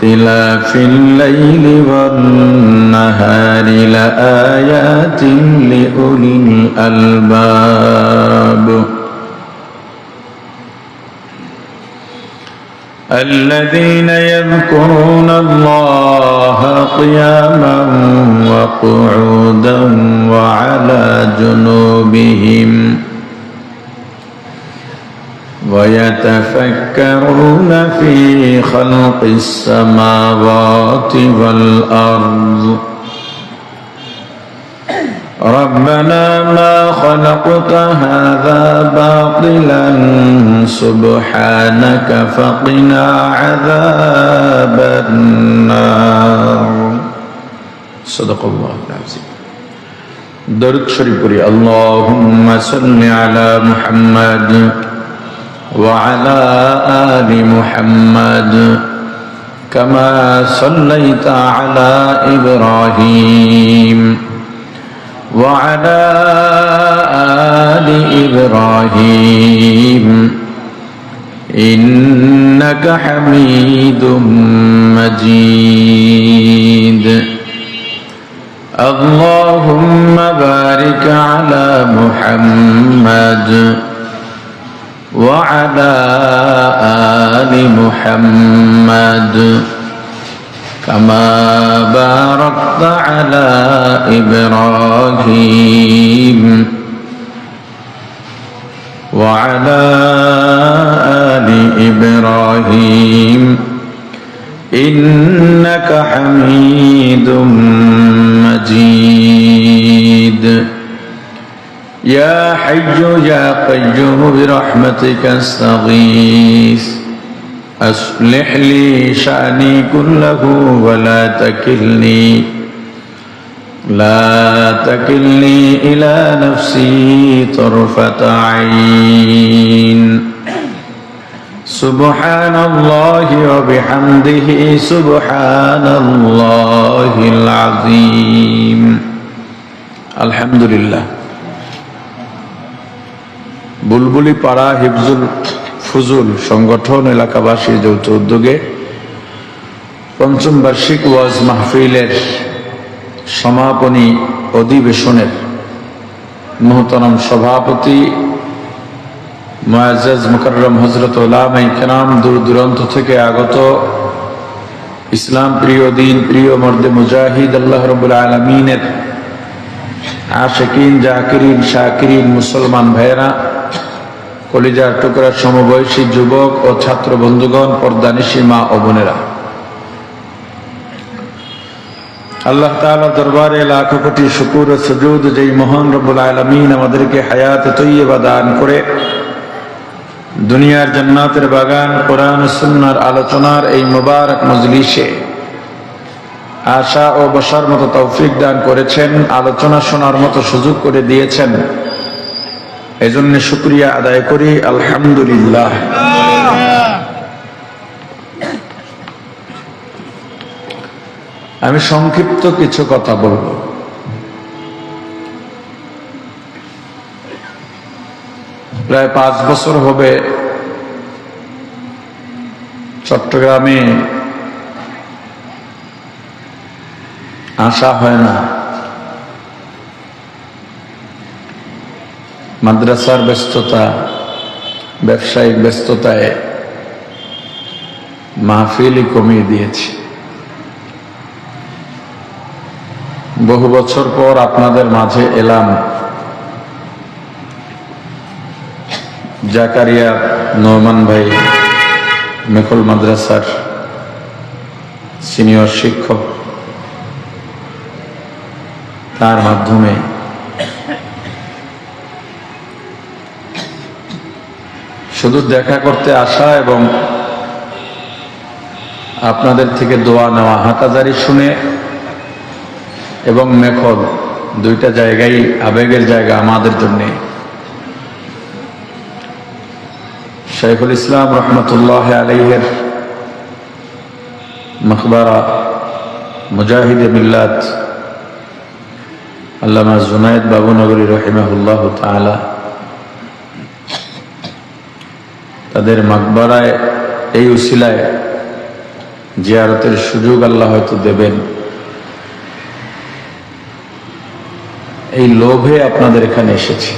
اختلاف الليل والنهار لآيات لأولي الألباب الذين يذكرون الله قياما وقعودا وعلى جنوبهم ويتفكرون في خلق السماوات والأرض ربنا ما خلقت هذا باطلا سبحانك فقنا عذاب النار صدق الله العظيم درود شريف اللهم صل على محمد وعلى آل محمد كما صليت على إبراهيم وعلى آل إبراهيم إنك حميد مجيد اللهم بارك على محمد وعلى آل محمد كما باركت على إبراهيم وعلى آل إبراهيم إنك حميد مجيد يا حي يا قيوم برحمتك استغيث أصلح لي شأني كله ولا تكلني إلى نفسي طرفة عين سبحان الله وبحمده سبحان الله العظيم الحمد لله বুলবুলি পাড়া হিফজুল ফুজুল সংগঠন এলাকাবাসীর যৌথ উদ্যোগে পঞ্চম বার্ষিক ওয়াজ মাহফিলের সমাপনী অধিবেশনের মুহতারাম সভাপতি মুআজ্জাজ মুকাররম হযরত উলামায়ে কেরাম দূর দূরান্ত থেকে আগত ইসলাম প্রিয় দিন প্রিয় মর্দে মুজাহিদ আল্লাহ রাব্বুল আলামিনের আশিকিন জাকিরিন শাকিরিন মুসলমান ভাইয়েরা কলিজার টুকরা সমবয়সী যুবক ও ছাত্র বন্ধুগণ পর্দানিশী মা ও বোনেরা আল্লাহ তাআলার দরবারে লাখো কোটি শুকর ও সুজুদ যেই মহান রব্বুল আলামিন আমাদেরকে হায়াত তৈয়বা দান করে দুনিয়ার জান্নাতের বাগান কোরআন ও সুন্নাহর আলোচনার এই মুবারক মজলিসে আশা ও বসার মতো তৌফিক দান করেছেন আলোচনা শোনার মতো সুযোগ করে দিয়েছেন এজন্য শুকরিয়া আদায় করি আলহামদুলিল্লাহ আমি সংক্ষিপ্ত কিছু কথা বলবো প্রায় 5 বছর হবে চট্টগ্রামে আসা হয় না মাদ্রাসার ব্যস্ততা ব্যবসায়িক ব্যস্ততায় মাহফিলই কমিয়ে দিয়েছি বহু বছর পর আপনাদের মাঝে এলাম জাকারিয়া নোমান ভাই মেখল মাদ্রাসার সিনিয়র শিক্ষক তার মাধ্যমে শুধু দেখা করতে আসা এবং আপনাদের থেকে দোয়া নেওয়া হাঁটাজারি শুনে এবং মেখল দুইটা জায়গায় আবেগের জায়গা আমাদের জন্য শাইখুল ইসলাম রহমতুল্লাহ আলাইহির মকবরা মুজাহিদে মিল্লাত আল্লামা জুনায়েদ বাবুনগরী রহিমাহুল্লাহ তাআলা তাদের মাকবারায় এই উসিলায় জিয়ারতের সুযোগ আল্লাহ হয়তো দেবেন, এই লোভে আপনাদের এখানে এসেছি।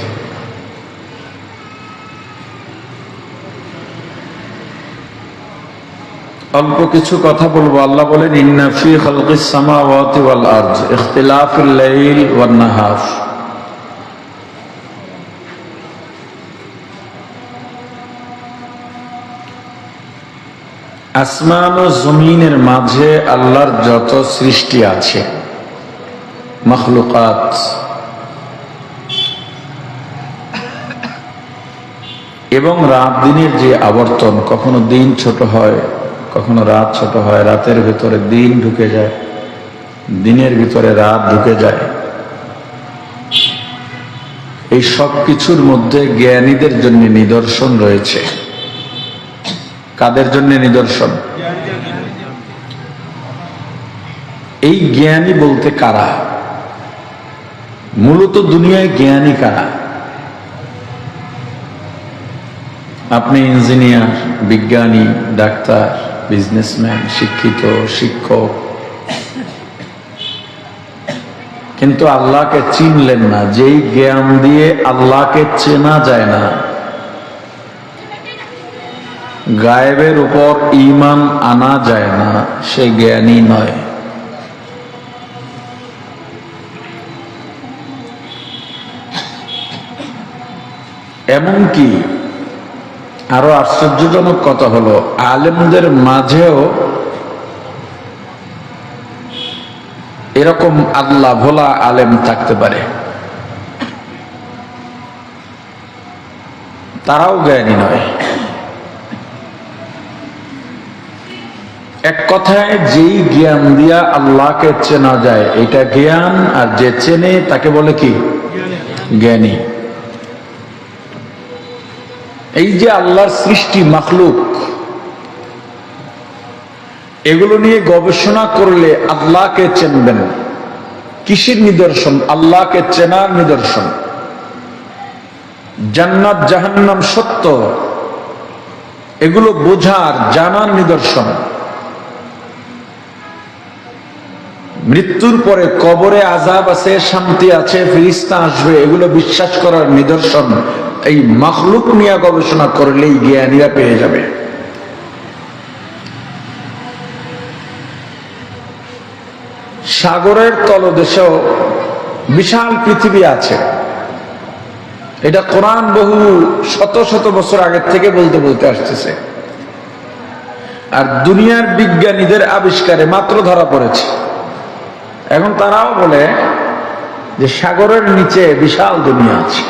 অল্প কিছু কথা বলবো। আল্লাহ বলেন, ইন্না ফি খালকিস সামাওয়াতি ওয়াল আরদ ইখতিলাফিল লাইল ওয়ান নাহার। আসমান ও জমিনের মাঝে আল্লাহর যত সৃষ্টি আছে, মাখলুকাত, এবং রাত দিনের যে আবর্তন, কখনো দিন ছোট হয়, কখনো রাত ছোট হয়, রাতের ভিতরে দিন ঢুকে যায়, দিনের ভিতরে রাত ঢুকে যায়, এই সব কিছুর মধ্যে জ্ঞানীদের জন্য নিদর্শন রয়েছে। কাদের জন্য নিদর্শন? এই জ্ঞানী বলতে কারা? মূলত দুনিয়ায় জ্ঞানী কারা? আপনি ইঞ্জিনিয়ার, বিজ্ঞানী, ডাক্তার, বিজনেসম্যান, শিক্ষিত, শিক্ষক, কিন্তু আল্লাহকে চিনলেন না। যেই জ্ঞান দিয়ে আল্লাহকে চেনা যায় না, গায়েবের উপর ঈমান আনা যায় না, সে জ্ঞানী নয়। এমনকি আরো আশ্চর্যজনক কথা হলো, আলেমদের মাঝেও এরকম আল্লাহ ভোলা আলেম থাকতে পারে, তারাও জ্ঞানী নয়। এক কথায়, যেই জ্ঞান দিয়া আল্লাহকে চেনা যায় এটা জ্ঞান, আর যে চেনে তাকে বলে কি? জ্ঞানী। এই যে আল্লাহর সৃষ্টি মাখলুক, এগুলো নিয়ে গবেষণা করলে আল্লাহকে চিনবেন। কিসের নিদর্শন? আল্লাহকে চেনার নিদর্শন। জান্নাত জাহান্নাম সত্য, এগুলো বোঝার, জানার নিদর্শন। মৃত্যুর পরে কবরে আযাব আছে, শান্তি আছে, ফেরেশতা আসবে, এগুলো বিশ্বাস করার নিদর্শন। এই মাখলুক নিয়ে গবেষণা করলেই জ্ঞানীরা পেয়ে যাবে। সাগরের তলদেশেও বিশাল পৃথিবী আছে, এটা কোরআন বহু শত শত বছর আগের থেকে বলতে বলতে আসতেছে। আর দুনিয়ার বিজ্ঞানীদের আবিষ্কারে মাত্র ধরা পড়েছে। এখন তারাও বলে যে সাগরের নিচে বিশাল দুনিয়া আছে।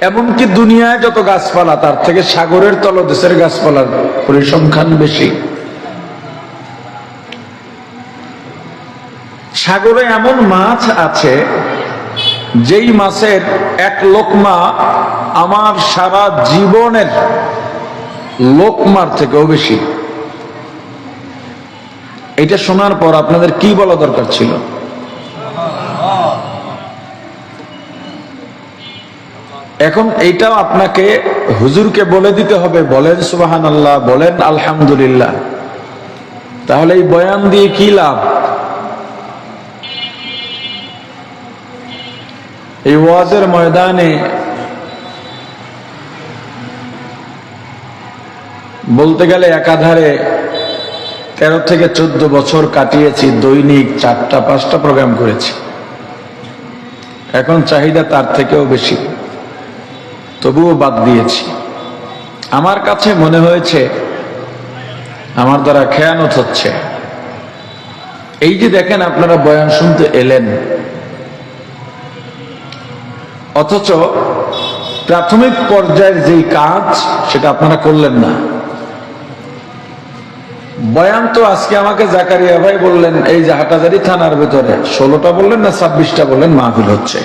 এমনকি দুনিয়ায় যত গাছপালা, তার থেকে সাগরের তলদেশের গাছপালার পরিসংখ্যান বেশি। সাগরে এমন মাছ আছে যেই মাছের এক লোকমা আমার সারা জীবনের লোকমার থেকেও বেশি। এটা শোনার পর আপনাদের কি বলা দরকার ছিল? এখন এইটাও আপনাকে হুজুরকে বলে দিতে হবে, বলেন সুবহানাল্লাহ, বলেন আলহামদুলিল্লাহ। তাহলে এই বয়ান দিয়ে কি লাভ? এই ওয়াজের ময়দানে বলতে গেলে একাধারে 13 থেকে 14 বছর কাটিয়েছি, দৈনিক 4টা-5টা প্রোগ্রাম করেছি। এখন চাহিদা তার থেকেও বেশি, তবুও বাদ দিয়েছি। আমার কাছে মনে হয়েছে আমার দ্বারা খেয়ানত হচ্ছে। এই যে দেখেন, আপনারা বয়ান শুনতে এলেন, অথচ প্রাথমিক পর্যায়ের যেই কাজ সেটা আপনারা করলেন না। বয়ান তো আজকে আমাকে জাকারিয়া ভাই বললেন, এই যে হাটাজারি থানার ভিতরে 16টা বললেন না 26টা বললেন মাহফিল হচ্ছে।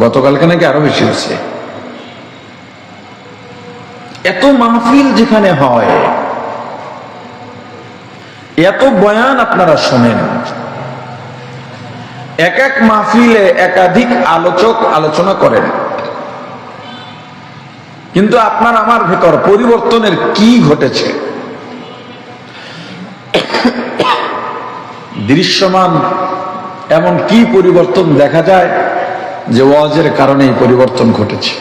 গতকালকে নাকি আরো বেশি হচ্ছে। এত মাহফিল যেখানে হয়, এত বয়ান আপনারা শোনেন, এক এক মাহফিলে একাধিক আলোচক আলোচনা করেন, কিন্তু আপনার আমার ভেতর পরিবর্তনের কি ঘটেছে? দৃশ্যমান এমন কি পরিবর্তন দেখা যায় যে ওয়াজের কারণে এই পরিবর্তন ঘটেছে?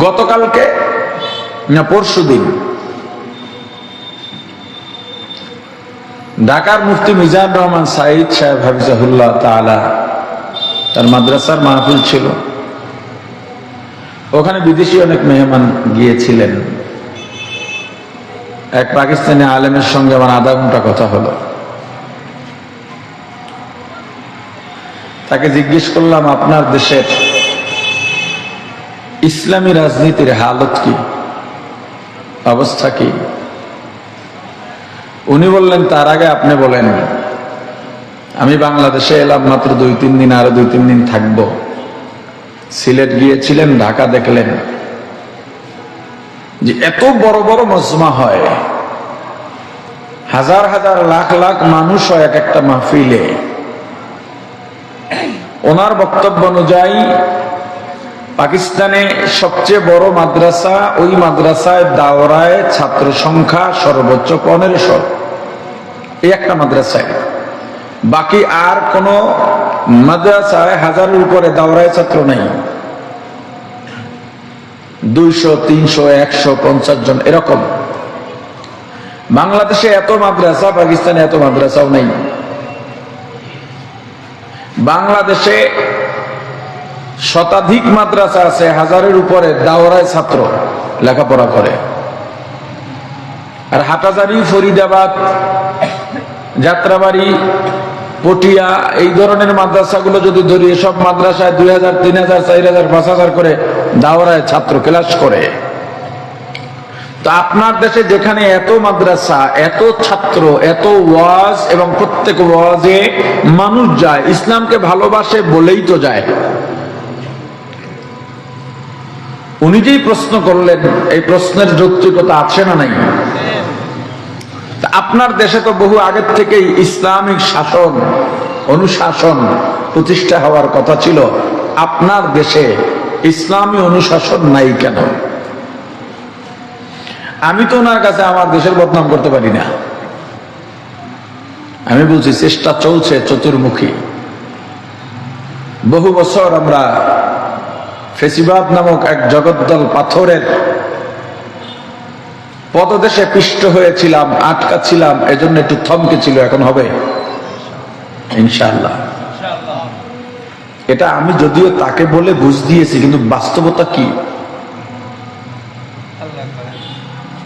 গতকালকে না পরশুদিন ঢাকার মুফতি মিজানুর রহমান সাঈদ সাহেব হাফিজাহুল্লাহ তাআলা তার মাদ্রাসার মাহফিল ছিল। ওখানে বিদেশি অনেক মেহমান গিয়েছিলেন। এক পাকিস্তানি আলেমের সঙ্গে আমার আধা ঘন্টা কথা হলো। তাকে জিজ্ঞেস করলাম, আপনার দেশের ইসলামী রাজনীতির হালত কি, অবস্থা কি? উনি বললেন, তার আগে আপনি বলেন। আমি বাংলাদেশে এলাম মাত্র 2-3 দিন, আরো 2-3 দিন থাকবো। সিলেট গিয়েছিলেন, ঢাকা দেখলেন যে এত বড় বড় মজমা হয়, হাজার হাজার লাখ লাখ মানুষ হয় এক একটা মাহফিলে। ওনার বক্তব্য অনুযায়ী পাকিস্তানে সবচেয়ে বড় মাদ্রাসা, ওই মাদ্রাসায় দাওরায় ছাত্র সংখ্যা সর্বোচ্চ 1500, এই একটা মাদ্রাসায়। বাকি আর কোন মাদ্রাসায় হাজারের উপরে দাওরায় ছাত্র নেই। 200, 300, 150 জন এরকম। বাংলাদেশে এত মাদ্রাসা, পাকিস্তানে এত মাদ্রাসাও নেই। বাংলাদেশে শতাধিক মাদ্রাসা আছে, হাজারের উপরে দাওরায় ছাত্র লেখাপড়া করে। আর হাটাজারি, ফরিদাবাদ, যাত্রাবাড়ি, পটিয়া, এই ধরনের মাদ্রাসাগুলো যদি ধরি, সব মাদ্রাসায় 2000, 3000, 4000, 5000 করে দাওরায় ছাত্র ক্লাস করে। তো আপনার দেশে যেখানে এত মাদ্রাসা, এত ছাত্র, এত ওয়াজ, এবং প্রত্যেক ওয়াজে মানুষ যায়, ইসলামকে ভালোবাসে বলেই তো যায়। উনি যেই প্রশ্ন করলেন, এই প্রশ্নের যৌক্তিকতা আছে না নাই? আপনার দেশে তো বহু আগের থেকেই ইসলামিক শাসন, অনুশাসন প্রতিষ্ঠা হওয়ার কথা ছিল। আপনার দেশে ইসলামী অনুশাসন নাই কেন? আমি তো ওনার কাছে আমার দেশের বদনাম করতে পারি না। আমি বলছি চেষ্টা চলছে চতুর্মুখী। বহু বছর আমরা ফেসিবাদ নামক এক জগদ্দল পাথরের পদদেশে পিষ্ট হয়েছিলাম, আটকা ছিলাম, এজন্য একটু থমকে ছিল। এখন হবে ইনশাআল্লাহ। এটা আমি যদিও তাকে বলে বুঝ দিয়েছি, কিন্তু বাস্তবতা কি?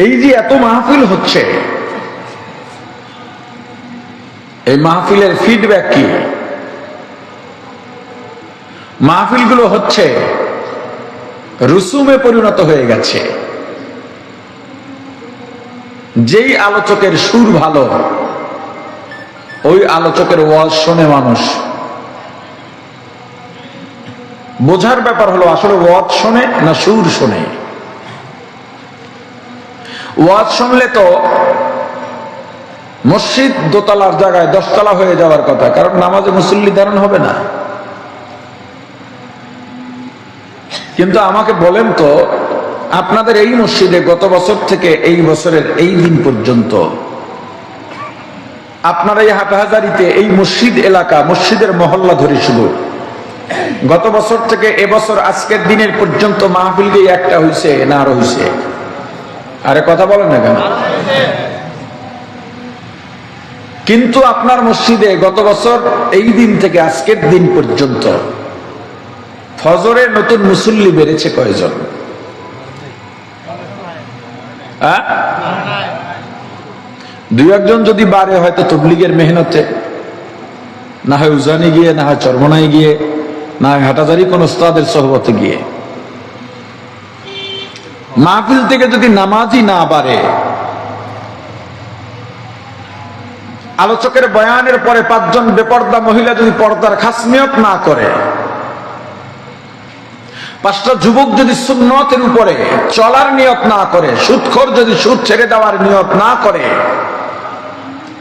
এই যে এত মাহফিল হচ্ছে, এই মাহফিলের ফিডব্যাক কি? মাহফিলগুলো হচ্ছে রুসুমে পরিণত হয়ে গেছে। যেই আলোচকের সুর ভালো, ওই আলোচকের ওয়াজ শোনে মানুষ। বোঝার ব্যাপার হলো আসলে ওয়াজ শোনে না সুর শোনে। ওয়াজ শুনলে তো মসজিদ দোতলার জায়গায় 10 তলা হয়ে যাওয়ার কথা, কারণ নামাজে মুসল্লি ধারণ হবে না। কিন্তু আমাকে বলেন তো, আপনাদের এই মসজিদে গত বছর থেকে এই বছরের এই দিন পর্যন্ত, আপনারা এই হাটহাজারিতে এই মসজিদ এলাকা, মসজিদের মহল্লা ধরে শুধু গত বছর থেকে এবছর আজকের দিনের পর্যন্ত মাহফিল দিয়ে একটা হইছে না আরো হইছে? আরে কথা বলেন না কেন? কিন্তু আপনার মসজিদে গত বছর এই দিন থেকে আজকের দিন পর্যন্ত ফজরে নতুন মুসল্লি বেড়েছে কয়জন? দুই একজন যদি বাড়ে, হয়তো তবলিগের মেহনতে, না হয় উজানি গিয়ে, না হয় চরমনাই গিয়ে, না হয় হাটাজারি কোন উস্তাদের সোহবতে গিয়ে। মাহফিল থেকে যদি নামাজই না বাড়ে, আলোচকের বয়ানের পরে 5 জন বেপর্দা মহিলা যদি পর্দার খাসনিয়ত না করে, 5টা যুবক যদি সুন্নতের উপরে চলার নিয়ত না করে, সুদখোর যদি সুদ ছেড়ে দেওয়ার নিয়ত না করে,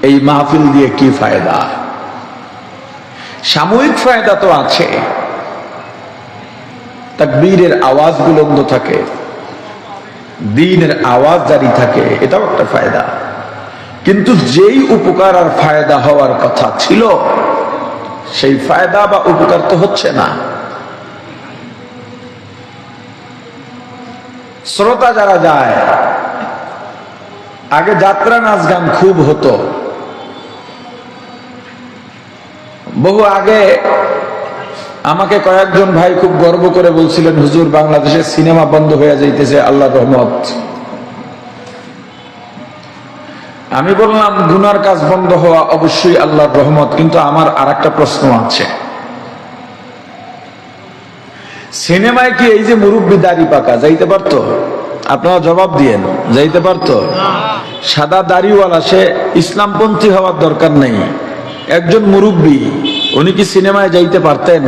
এই মাহফিল দিয়ে কি ফায়দা? সাময়িক ফায়দা তো আছে, তাকবীরের আওয়াজ বুলন্দ থাকে, দ্বীনের আওয়াজ জারি থাকে, এটাও একটা ফায়দা। কিন্তু যেই উপকার আর ফায়দা হওয়ার কথা ছিল সেই ফায়দা বা উপকার তো হচ্ছে না। শ্রোতা যারা যায়, আগে যাত্রা নাচ গান খুব হতো, বহু আগে আমাকে কয়েকজন ভাই খুব গর্ব করে বলছিলেন, হুজুর বাংলাদেশের সিনেমা বন্ধ হয়ে যাইতেছে, আল্লাহর রহমত। আমি বললাম গুনার কাজ বন্ধ হওয়া অবশ্যই আল্লাহর রহমত, কিন্তু আমার আর একটা প্রশ্ন আছে, সিনেমায় কি এই যে মুরব্বী দাড়ি পাকা যাইতে পারতো? আপনারা জবাব দিয়েন, যাইতে পারতো? সাদা দাড়িওয়ালা সে ইসলামপন্থী হওয়ার দরকার নেই, একজন মুরব্বী উনি কি সিনেমায় যাইতে পারতেন?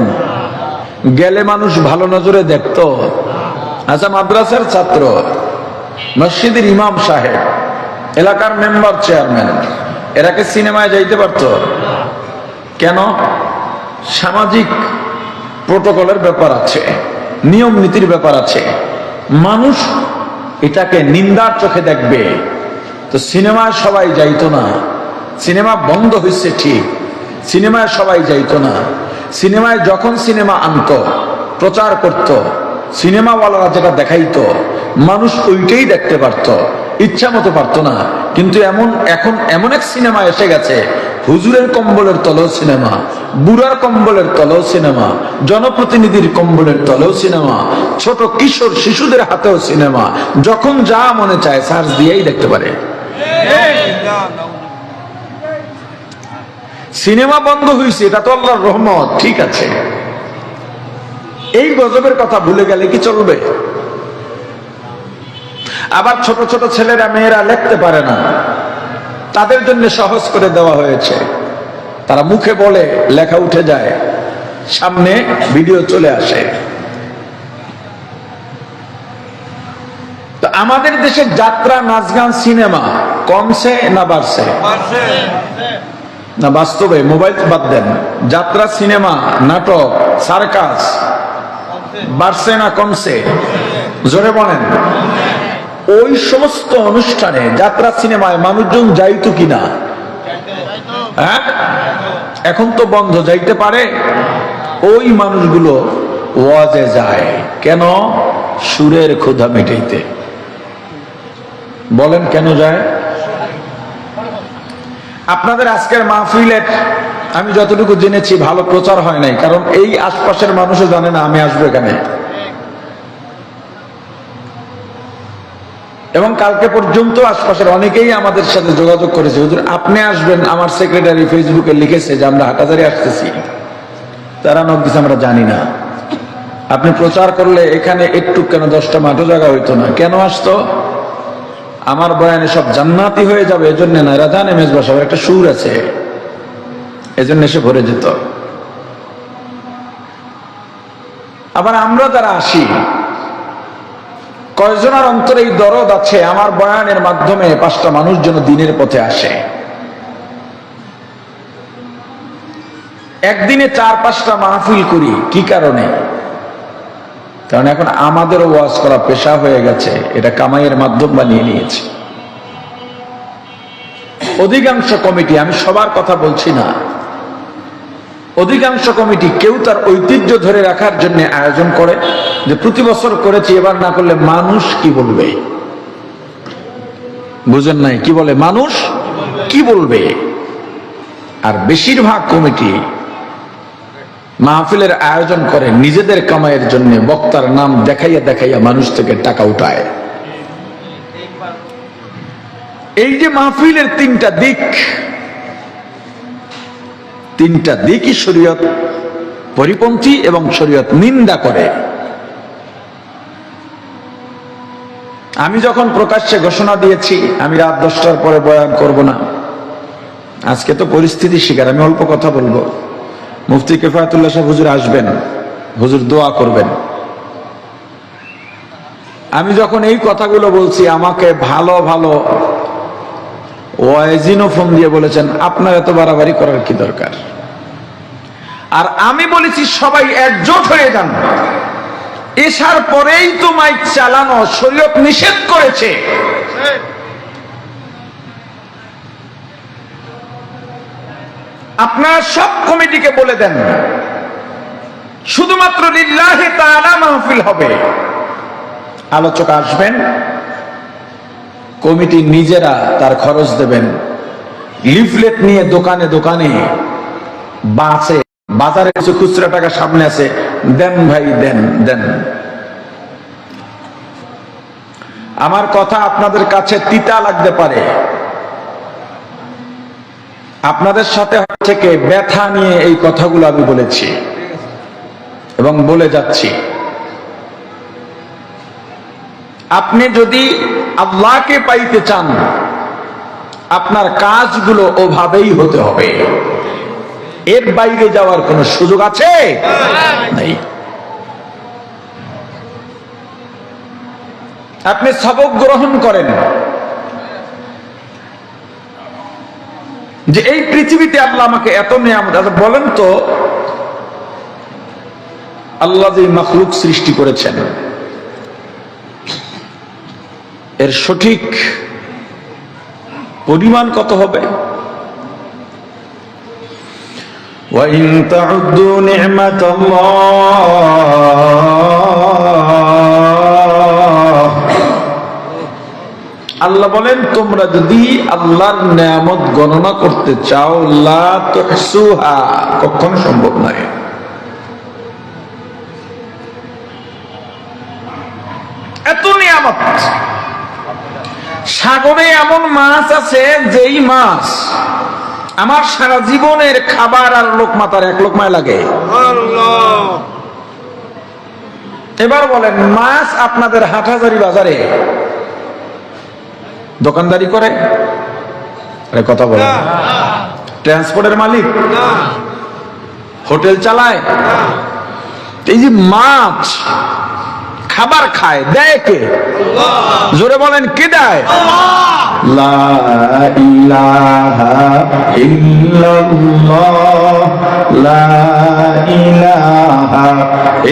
গেলে মানুষ ভালো নজরে দেখতো? আচ্ছা, মাদ্রাসার ছাত্র, মসজিদের ইমাম সাহেব, এলাকার মেম্বার, চেয়ারম্যান, এরা কি সিনেমায় যাইতে পারতো? কেন? সামাজিক প্রোটোকলের ব্যাপার আছে, নিয়ম নীতির ব্যাপার আছে, মানুষ এটাকে নিন্দার চোখে দেখবে। তো সিনেমায় সবাই যাইতো না, সিনেমা বন্ধ হয়েছে ঠিক, সিনেমায় সবাই যাইতো না। সিনেমায় যখন সিনেমা আনতো, প্রচার করত, সিনেমাওয়ালারা যেটা দেখাইতো মানুষ ওইটাই দেখতে পারত, ইচ্ছা মতো পারতো না। কিন্তু এখন এমন এক সিনেমা এসে গেছে, হুজুরের কম্বলের তলেও সিনেমা, বুড়ার কম্বলের তলেও সিনেমা, জনপ্রতিনিধির কম্বলের তলেও সিনেমা, ছোট কিশোর শিশুদের হাতেও সিনেমা, যখন যা মনে চায় সার্চ দিয়েই দেখতে পারে। সিনেমা বন্ধ হয়েছে, এটা তো আল্লাহর রহমত, ঠিক আছে। এই গজবের কথা ভুলে গেলে কি চলবে? আবার ছোট ছোট ছেলেরা মেয়েরা লিখতে পারে না, তাদের জন্য সহজ করে দেওয়া হয়েছে। তারা মুখে বলে, লেখা উঠে যায়, সামনে ভিডিও চলে আসে। তো আমাদের দেশে যাত্রা, নাচ গান, সিনেমা কমছে না বাড়ছে? না বাস্তবে, মোবাইল বাদ দেন, যাত্রা, সিনেমা, নাটক, সার্কাস বাড়ছে না কমছে? জোরে বলেন। ওই সমস্ত অনুষ্ঠানে, যাত্রা, সিনেমায় মানুষজন যাইতো কিনা? হ্যাঁ, এখন তো বন্ধ, যাইতে পারে? ওই মানুষগুলো ওয়াজে যায় কেন? সুরের ক্ষুধা মেটাইতে। বলেন কেন যায়? আপনাদের আজকের মাহফিলের আমি যতটুকু জেনেছি ভালো প্রচার হয় নাই, কারণ এই আশপাশের মানুষও জানে না আমি আসবো এখানে। এবং কালকে পর্যন্ত আশপাশের অনেকেই আমাদের সাথে যোগাযোগ করেছে, হুজুর আপনি আসবেন, আমার সেক্রেটারি ফেসবুকে লিখেছে যে আমরা হাটাজারি আসতেছি। তারা নক দিছে, আমরা জানি না। আপনি প্রচার করলে এখানে একটু কেন 10টা মাঠও জায়গা হইতো না, কেন আসতো? আমার বয়ানে সব জান্নাতি হয়ে যাবে এজন্য না, এরা জানে মেজবা সাহেবের একটা সুর আছে, এজন্য এসে ভরে যেত। আবার আমরা যারা আসি, কয়জনের অন্তরে এই দরদ আছে আমার বয়ানের মাধ্যমে 5টা মানুষ যেন দিনের পথে আসে। একদিনে 4-5টা মাহফিল করি, কি কারণে? কারণ এখন আমাদেরও ওয়াজ করা পেশা হয়ে গেছে, এটা কামাইয়ের মাধ্যম বানিয়ে নিয়েছে অধিকাংশ কমিটি। আমি সবার কথা বলছি না, অধিকাংশ কমিটি কেউ তার ঐতিহ্য ধরে রাখার জন্য আয়োজন করে যে প্রতি বছর করেছি, এবার না করলে মানুষ কি বলবে। বুঝেন নাই? কি বলে? মানুষ কি বলবে। আর বেশিরভাগ কমিটি মাহফিলের আয়োজন করে নিজেদের কামাইয়ের জন্য, বক্তার নাম দেখাইয়া দেখাইয়া মানুষ থেকে টাকা উঠায়। এই যে মাহফিলের 3টা দিক, 3টা দিকই শরীয়ত পরিপন্থী এবং শরীয়ত নিন্দা করে। আমি যখন প্রকাশ্যে ঘোষণা দিয়েছি আমি রাত 10টার পরে বয়ান করব না, আজকে তো পরিস্থিতি শিকার, আমি অল্প কথা বলবো। মুফতি কিফায়াতুল্লাহ সাহেব হুজুর আসবেন, হুজুর দোয়া করবেন। আমি যখন এই কথাগুলো বলছি, আমাকে ভালো ভালো ওয়াইজিনও ফোন দিয়ে বলেছেন, আপনার এত বাড়াবাড়ি করার কি দরকার? আর আমি বলেছি সবাই একজোট হয়ে যান। এসার পরেই তো মাইক চালানো শরীয়ত নিষেধ করেছে। আপনারা সব কমিটিকে বলে দেন শুধুমাত্র লিল্লাহি তাআলা মাহফিল হবে, আলোচক আসবেন, কমিটি নিজেরা তার খরচ দেবেন, লিফলেট নিয়ে দোকানে দোকানে বাসে বাজারে কিছু খুচরা টাকা সামনে আছে, দেন ভাই দেন দেন। আমার কথা আপনাদের কাছে তিতা লাগতে পারে, আপনাদের সাথে থেকে ব্যথা নিয়ে এই কথাগুলো আমি বলেছি এবং বলে যাচ্ছি। আপনি যদি আল্লাহকে পাইতে চান, আপনার কাজগুলো ওভাবেই হতে হবে, এর বাইরে যাওয়ার কোনো সুযোগ আছে? নাই। আপনি সবক গ্রহণ করেন যে এই পৃথিবীতে আল্লাহ আমাকে এত নিয়ামত। বলেন তো, আল্লাহ যে মাখলুক সৃষ্টি করেছেন এর সঠিক পরিমাণ কত হবে? وَإِن تَعُدُّوا نِعْمَةَ اللَّهِ আল্লাহ বলেন তোমরা যদি আল্লাহর নিয়ামত গণনা করতে চাও, লা তুহসুহা, কখনো সম্ভব নয়। এত নিয়ামত। সাগরে এমন মাছ আছে যেই মাছ আমার সারা জীবনের খাবার আর লোকমা তার এক লোকমায় লাগে। এবার বলেন, মাছ আপনাদের হাটহাজারী বাজারে দোকানদারি করে? কথা বলেন। ট্রান্সপোর্টের মালিক? হোটেল চালায়? এই যে মাছ খাবার খায়, দেয় কে? জোরে বলেন, কে দেয়? লা ইলাহা ইল্লাল্লাহ, লা ইলাহা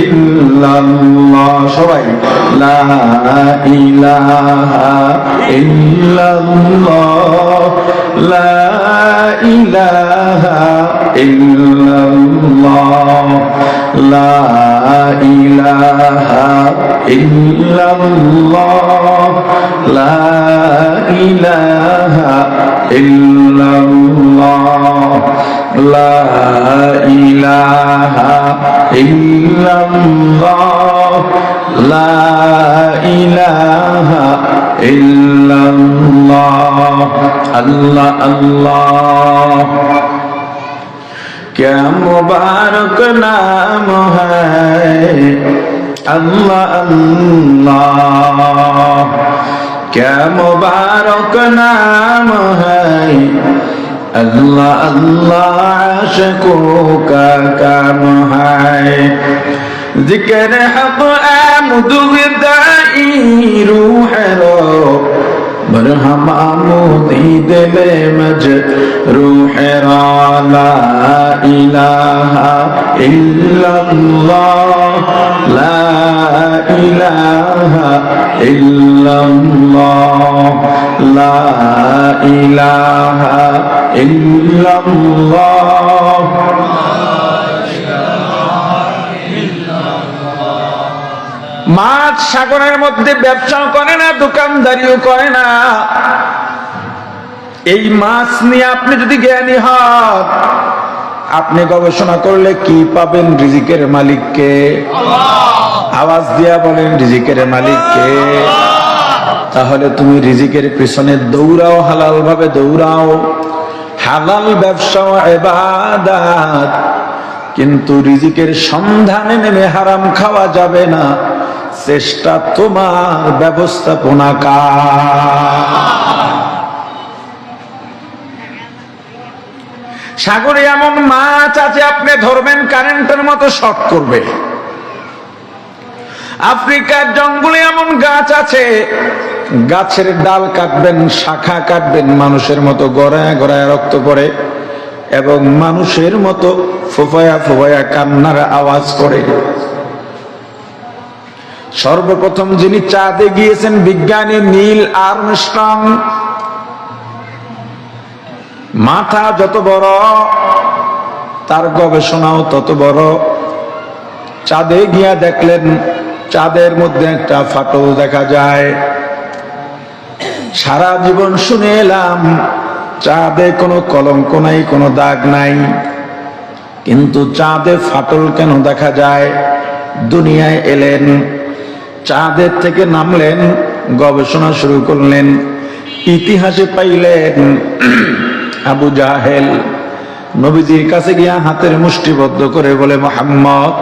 ইল্লাল্লাহ। সবাই লা ইলাহা ইল্লাল্লাহ, লা ইলাহা ইল্লাল্লাহ, লা ইলাহা ইল্লাল্লাহ, লা ইলাহা ইল্লাল্লাহ, লা ইলাহা ইল্লাল্লাহ, লা ইলাহা ইল্লাল্লাহ। আল্লাহ আল্লাহ क्या मुबारक नाम है अल्लाह अल्लाह, क्या मुबारक नाम है अल्लाह अल्लाह, आशिकों का काम है। जिक्र हक आमद विदाई रूह रो बरहम आमोदी दिले मज रूह रा, ला इलाहा इल्लल्लाह, ला इलाहा इल्लल्लाह, ला इलाहा इल्लल्लाह। মাছ সাগরের মধ্যে ব্যবসাও করে না, দোকানদারিও করে না। এই মাছ নিয়ে আপনি যদি জ্ঞানী হন, আপনি গবেষণা করলে কি পাবেন? রিজিকের মালিককে। আওয়াজ দিয়া বলেন, রিজিকের মালিককে। তাহলে তুমি রিজিকের পিছনে দৌড়াও, হালাল ভাবে দৌড়াও। হালাল ব্যবসাও ইবাদত, কিন্তু রিজিকের সন্ধানে নেমে হারাম খাওয়া যাবে না। চেষ্টা তোমার, ব্যবস্থাপনা কার? সাগরে এমন মাছ আছে আপনি ধরবেন কারেন্টের মতো শর্ট করবে। আফ্রিকার জঙ্গলে এমন গাছ আছে, গাছের ডাল কাটবেন, শাখা কাটবেন, মানুষের মতো গড়ায় গড়ায় রক্ত পড়ে। এবং মানুষের মতো ফোফায়া ফোফায়া কান্নার আওয়াজ করে। সর্বপ্রথম যিনি চাঁদে গিয়েছেন বিজ্ঞানী নীল আর্মস্ট্রং। মাথা যত বড় তার গবেষণাও তত বড়। চাঁদে গিয়া দেখলেন চাঁদের মধ্যে একটা ফাটল দেখা যায়। সারা জীবন শুনে এলাম চাঁদে কোনো কলঙ্ক নাই, কোনো দাগ নাই, কিন্তু চাঁদে ফাটল কেন দেখা যায়? দুনিয়ায় এলেন, চাঁদের থেকে নামলেন, গবেষণা শুরু করলেন। ইতিহাসে পাইলেন আবু জাহেল নবীজির কাছে গিয়া হাতের মুষ্টিবদ্ধ করে বলে, মুহাম্মদ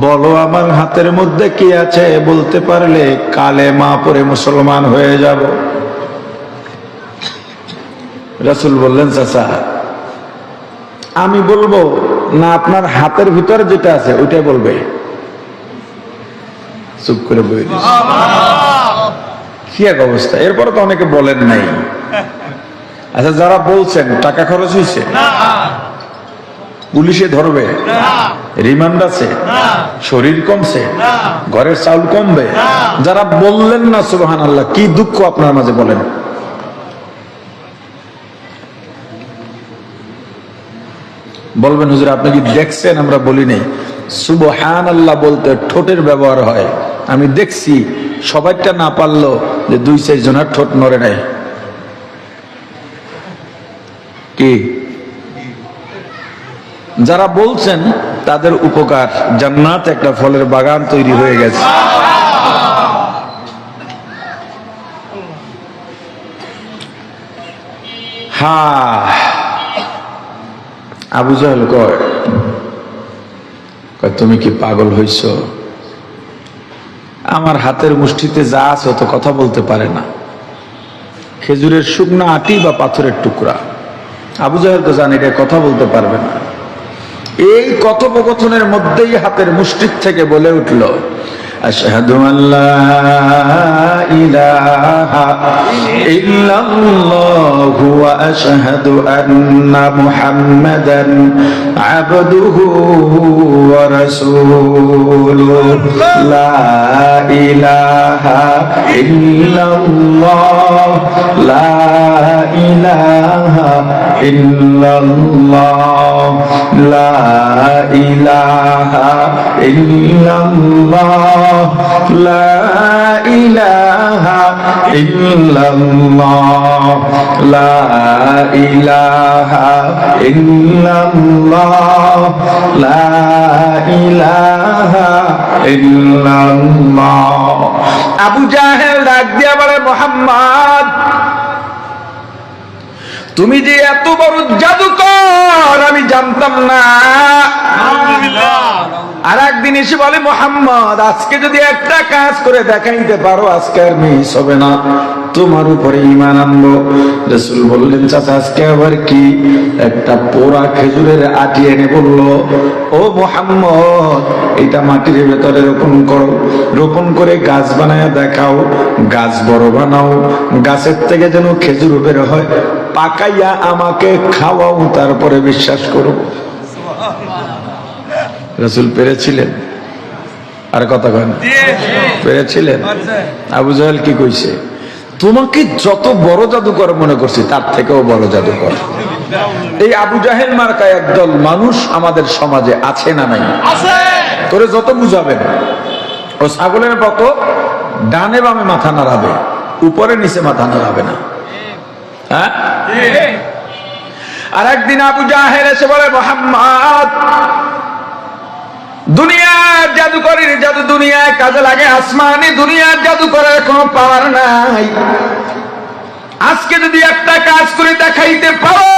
বলো আমার হাতের মধ্যে কি আছে, বলতে পারলে কালেমা পড়ে মুসলমান হয়ে যাব। রাসূল বললেন, চাচা আমি বলবো না আপনার হাতের ভিতরে যেটা আছে ওইটাই বলবে? চুপ করে বই কি এক অবস্থা। এরপরে তো অনেকে বলেন নাই। আচ্ছা যারা বলছেন টাকা খরচ হয়েছে? পুলিশে ধরবে? রিমান্ড আছে? শরীর কমছে? ঘরের চাউল কমবে? যারা বললেন না সুবহানাল্লাহ, কি দুঃখ আপনার মাঝে বলেন। বলবেন হুজুর আপনি কি দেখছেন? আমরা বলি নাই। সুবহানাল্লাহ বলতে ঠোঁটের ব্যবহার হয়। আমি দেখছি সবাইটা না পারলো যে 2-4 জনের ঠোঁট নড়ে নাই। কি যারা বলছেন তাদের উপকার, জান্নাত একটা ফলের বাগান তৈরি হয়ে গেছে। হ্যাঁ আবু জাহেল কয় তুমি কি পাগল হইছ? আমার হাতের মুষ্টিতে যা আছে তো কথা বলতে পারে না, খেজুরের শুকনো আটি বা পাথরের টুকরা। আবু জাহেল তো জানে এটা কথা বলতে পারবে না। এই কথোপকথনের মধ্যেই হাতের মুষ্টির থেকে বলে উঠল, আশহাদু আল্লা ইলাহা ইল্লাল্লাহু ওয়া আশহাদু আন্না মুহাম্মাদান আবদুহু ওয়া রাসূলুহু লা ইলাহা ইল্লাল্লাহ লা ইলাহা ইল্লাল্লাহ লা ইলাহা ইল্লাল্লাহ লা ইলাহা ইল্লাল্লাহ লা ইলাহা ইল্লাল্লাহ লা ইলাহা ইল্লাল্লাহ। আবু জাহেল ডাক দিয়া বলে, মুহাম্মদ তুমি যে এত বড় জাদুকর আমি জানতাম না। আর একদিন এসে বলে, মুহাম্মদ আজকে যদি একটা কাজ করে দেখাইতে পারো আজকে আর মিস হবে না, তোমার উপরে ঈমান আনবো। রাসূল বললেন, চাচা আজকে আবার কি? একটা পোড়া খেজুরের আটি এনে বলল, ও মুহাম্মদ এটা মাটির ভেতরে রোপণ করো, রোপণ করে গাছ বানায় দেখাও, গাছ বড় বানাও, গাছের থেকে যেন খেজুর বের হয়, পাকাইয়া আমাকে খাওয়াও, তারপরে বিশ্বাস করো। রাসূল পেরেছিলেন? আর কথা কয় না, পেরেছিলেন? আবু জাহেল কি কইছে? তোমাকে যত বড় জাদুকর মনে করছি তার থেকেও বড় জাদুকর। এই আবু জাহেল মার্কা একদল মানুষ আমাদের সমাজে আছে না নাই? তোরে যত বুঝাবেন ও ছাগলের মতো ডানে বামে মাথা নাড়াবে, উপরে নিচে মাথা নাড়াবে না। হ্যাঁ, আর একদিন আবু জাহেল এসে বলে, মুহাম্মদ দুনিয়ার জাদুকরের জাদু দুনিয়ায় কাজে লাগে, আসমানি দুনিয়ার জাদুকরের কোনো পাওয়ার নাই। আজকে যদি একটা কাজ করে দেখাইতে পারো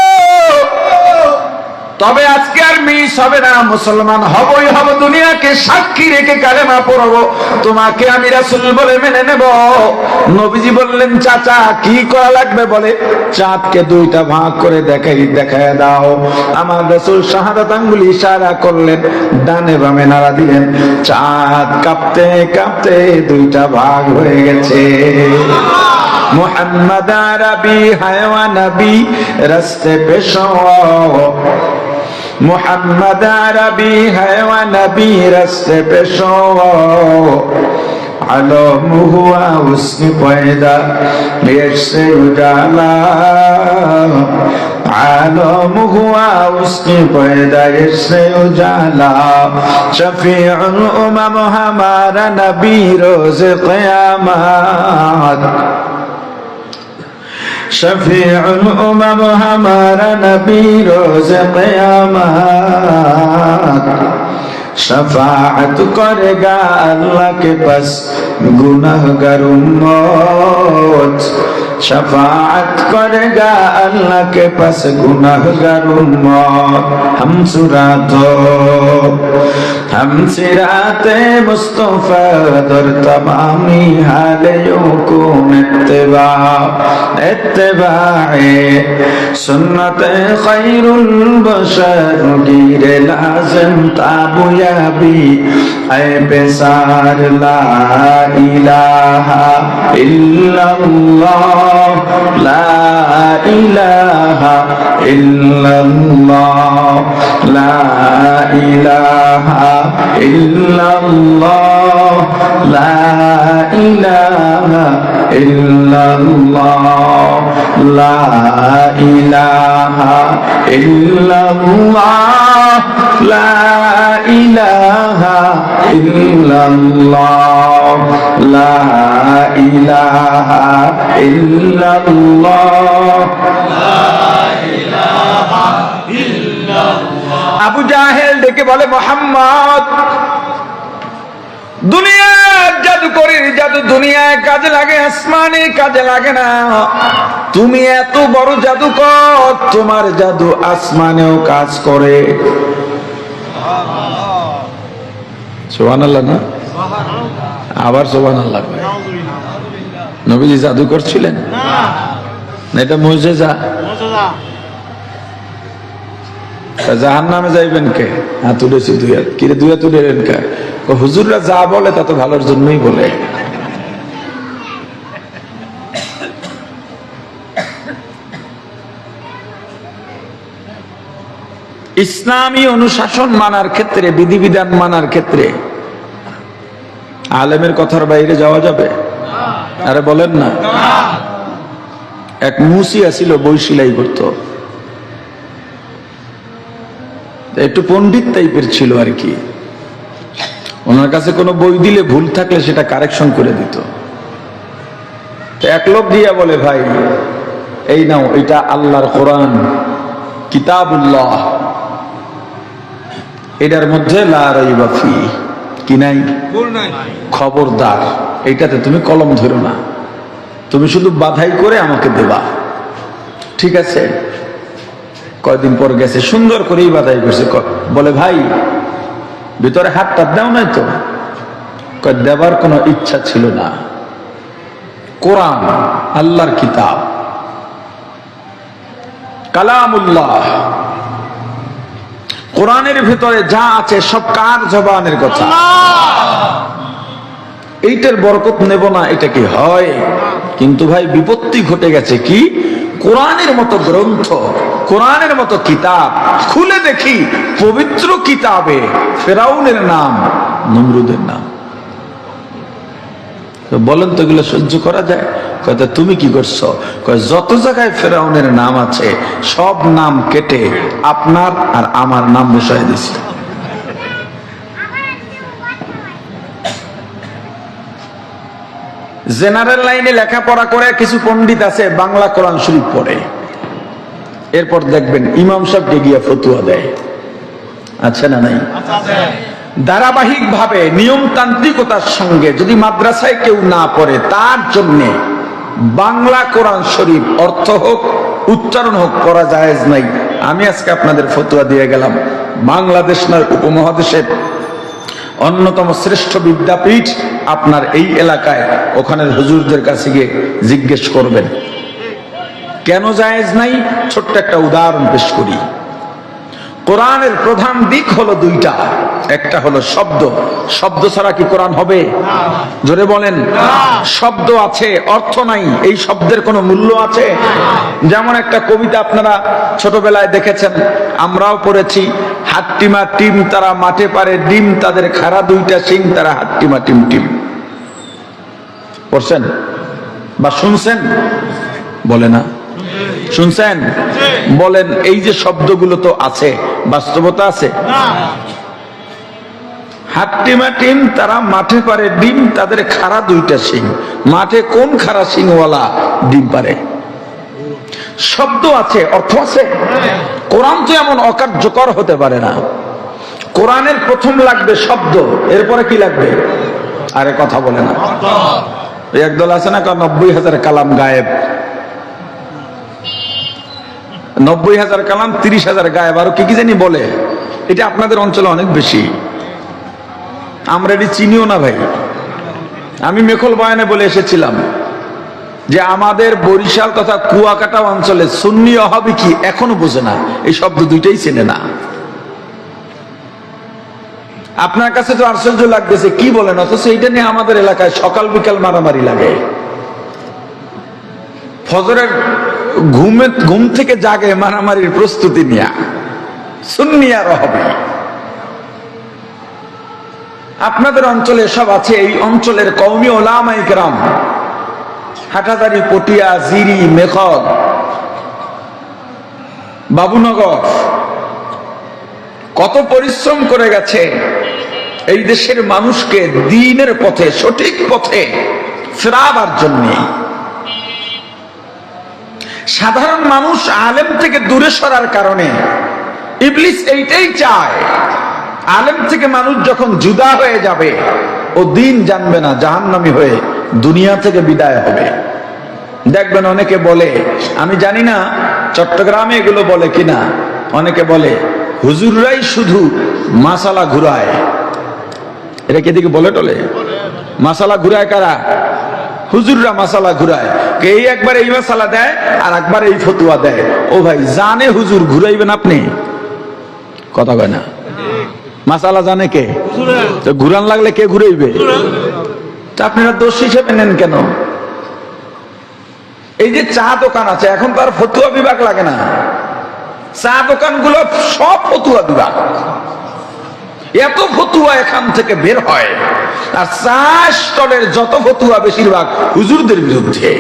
তবে আজকে আর মিস হবে না, মুসলমান হবই হব, দুনিয়াকে সাক্ষী রেখে কালেমা পড়বো, তোমাকে আমি রাসূল বলে মেনে নেব। নবীজি বললেন, চাচা কি করা লাগবে? বলে, চাঁদকে 2টা ভাগ করে দেখায় দাও। আমার রাসূল শাহাদাত আঙ্গুল ইশারা করলেন, ডানে বামে নাড়া দিলেন, চাঁদ কাঁপতে কাঁপতে 2টা ভাগ হয়ে গেছে। मुहम्मद अरबी है व नबी रास्ते पे शो, मुहम्मद अरबी है व नबी रास्ते पे शो, आलम हुआ उसकी पैदा से उजाला, आलम हुआ उसकी पैदाइश से उजाला, शफीउल उमम हमारा नबी रोज क़यामत, शफीउल उमम हमारा नबी रोज क़यामत, शफाअत करेगा अल्लाह के पास गुनाहगार उम्मत, शफाअत करेगा अल्लाह के पास गुनाहगार उम्मत। हम सिराते मुस्तफा दर तमामी हालियों को इत्तिबाए सुन्नते खैरुल बशर गिरे लाज़िम ताबुयाबी ऐ बेसार ला इलाहा इल्लल्लाह, ला इलाहा इल्लल्लाह, ला इलाहा इल्लल्लाह, ला इलाहा इल्लल्लाह, ला इलाहा इल्लल्लाह, ला इलाहा इल्लल्लाह, ला इलाहा इल्लल्लाह, ला इलाहा इल्लल्लाह। আবু জাহেল ডেকে বলে, মোহাম্মদ দুনিয়ার জাদুকরীর জাদু দুনিয়ায় কাজে লাগে, আসমানে কাজে লাগে না। তুমি এত বড় জাদুকর, তোমার জাদু আসমানেও কাজ করে। সুবহানাল্লাহ না? আবার সুবহানাল্লাহ। নবীজি জাদুকর ছিলেন না, এটা মুজিজা। জাহান্নামে যাইবেন কে? হাত তুলেছি দুই হাত। কিরে দুই হাত তুলেন কে? হুজুররা যা বলে তা তো ভালোর জন্যই বলে। ইসলামী অনুশাসন মানার ক্ষেত্রে, বিধিবিধান মানার ক্ষেত্রে আলেমের কথার বাইরে যাওয়া যাবে? আরে বলেন না। এক মুসিয়া ছিল, বই সিলাই করতো, একটু পণ্ডিত টাইপের ছিল আর কি। ওনার কাছে কোনো বই দিলে ভুল থাকলে সেটা কারেকশন করে দিত। এক লোক দিয়া বলে, ভাই এই নাও, এটা আল্লাহর কোরআন, কিতাবুল্লাহ, এটার মধ্যে লা রাইবা ফি, কি নাই, খবরদার এইটাতে তুমি কলম ধরো না, তুমি শুধু বাধাই করে আমাকে দেবা। ঠিক আছে। কয়দিন পর গেছে, সুন্দর করেই বাধাই করছে। বলে, ভাই ভিতরে হাতটা দাও নাই তো? দেবার কোনো ইচ্ছা ছিল না। কোরআন আল্লাহর কিতাব, কালামুল্লাহ, কোরআনের ভিতরে যা আছে সব কার জবানের কথা। এইটার বরকত নেব না, এটা কি হয়? কিন্তু ভাই বিপত্তি ঘটে গেছে। কি? কোরআনের মতো গ্রন্থ, কোরআনের মতো কিতাব খুলে দেখি, পবিত্র কিতাবে ফেরাউনের নাম, নমরুদের নাম। বলেন তো এগুলো সহ্য করা যায়? কয় তুমি কি করছো? কয় যত জায়গায় ফেরাউনের নাম আছে সব নাম কেটে আপনার আর আমার নাম বসায় দিছি। জেনারেল লাইনে লেখাপড়া করে কিছু পণ্ডিত আছে, বাংলা কোরআন শরীফ পড়ে, এরপর দেখবেন ইমাম সাহেবকে গিয়া ফতুয়া দেয়। আছে না নাই? ধারাবাহিক ভাবে নিয়মতান্ত্রিকতার সঙ্গে যদি মাদ্রাসায় কেউ না পড়ে, তার জন্য বাংলা কোরআন শরীফ অর্থ হোক উচ্চারণ হোক করা জায়েজ নাই। আমি আজকে আপনাদের ফতুয়া দিয়ে গেলাম, বাংলাদেশ নয় উপমহাদেশের অন্যতম শ্রেষ্ঠ বিদ্যাপীঠ আপনার এই এলাকায়, ওখানের হুজুরদের কাছে গিয়ে জিজ্ঞেস করবেন কেন জায়েজ নাই। ছোট্ট একটা উদাহরণ পেশ করি। কোরআনের প্রধান দিক হলো দুইটা, একটা হলো শব্দ। শব্দ ছাড়া কি কোরআন হবে? জোরে বলেন। শব্দ আছে, অর্থ নাই, এই শব্দের কোনো মূল্য আছে? যেমন একটা কবিতা আপনারা ছোটবেলায় দেখেছেন, আমরাও পড়েছি, হাট্টিমা টিম তারা মাঠে পারে ডিম, তাদের খাড়া দুইটা শিং তারা হাট্টিমা টিম টিম। পড়ছেন বা শুনছেন? বলে না, শুনছেন? বলেন, এই যে শব্দগুলো তো আছে, বাস্তবতা আছে? হাট্টিমা টিম তারা মাঠে পারে ডিম, তাদের খাড়া দুইটা শিং। মাঠে কোন খাড়া শিংওয়ালা ডিম পারে? শব্দ আছে, অর্থ আছে। কোরআন তো এমন অকার্যকর হতে পারে না। কোরআনের প্রথম লাগবে শব্দ, এরপরে কি লাগবে? আরে কথা বলে না। একদল আছে না 90,000 কালাম গায়েব, 90,000 কালাম, 30,000 গায়েব, আরো কি কি জানি বলে। এটা আপনাদের অঞ্চলে অনেক বেশি, আমরা এটি চিনিও না ভাই। আমি মেখল বয়ানে বলে এসেছিলাম যে আমাদের বরিশাল তথা কুয়াকাটা অঞ্চলে সুন্নি ওয়াহাবি কি এখনো বোঝে না, এই শব্দ দুইটাই চেনে না। আপনার কাছে তো আশ্চর্য লাগতেছে, কি বলেন, অথচ এইটা নিয়ে আমাদের এলাকায় সকাল বিকাল মারামারি লাগে। ফজরের ঘুম থেকে জাগে মারামারির প্রস্তুতি নিয়া, সুন্নি আর ওয়াহাবি। আপনাদের অঞ্চলে সব আছে। এই অঞ্চলের কওমি ওলামায়ে কেরাম হাটাদারি, পটিয়া, জিরি, মেখল, বাবুনগর কত পরিশ্রম করে গেছে এই দেশের মানুষকে দ্বীনের পথে, সঠিক পথে ফেরাবার জন্য। সাধারণ মানুষ আলেম থেকে দূরে সরার কারণে ইবলিস এইটাই চায়, আলেম থেকে মানুষ যখন জুদা হয়ে যাবে ও দিন জানবে না, জাহান্নামী হয়ে দুনিয়া থেকে বিদায় হবে। দেখবেন অনেকে বলে, আমি জানি না চট্টগ্রামে এগুলো বলে কিনা, অনেকে বলে হুজুররাই শুধু মাসালা ঘুরায়। এটা কি দিকে বলে টলে? মাসালা ঘুরায় কারা? হুজুররা মাসালা ঘুরায়। এই একবার এই মাসালা দেয় আর একবার এই ফতুয়া দেয়। ও ভাই, জানে হুজুর ঘুরাইবেন আপনি? কথা কয় না। মাসালা জানে কে? তো ঘুরান লাগলে কে ঘুরাইবে? তা আপনারা দোষ হিসেবে নেন কেন? এই যে চা দোকান আছে, এখন তো আর ফতুয়া বিভাগ লাগে না, চা দোকানগুলো সব ফতুয়া বিভাগ। এত ফতুয়া এখান থেকে বের হয়, আর চা স্টলের যত ফতুয়া বেশিরভাগ হুজুরদের বিরুদ্ধে।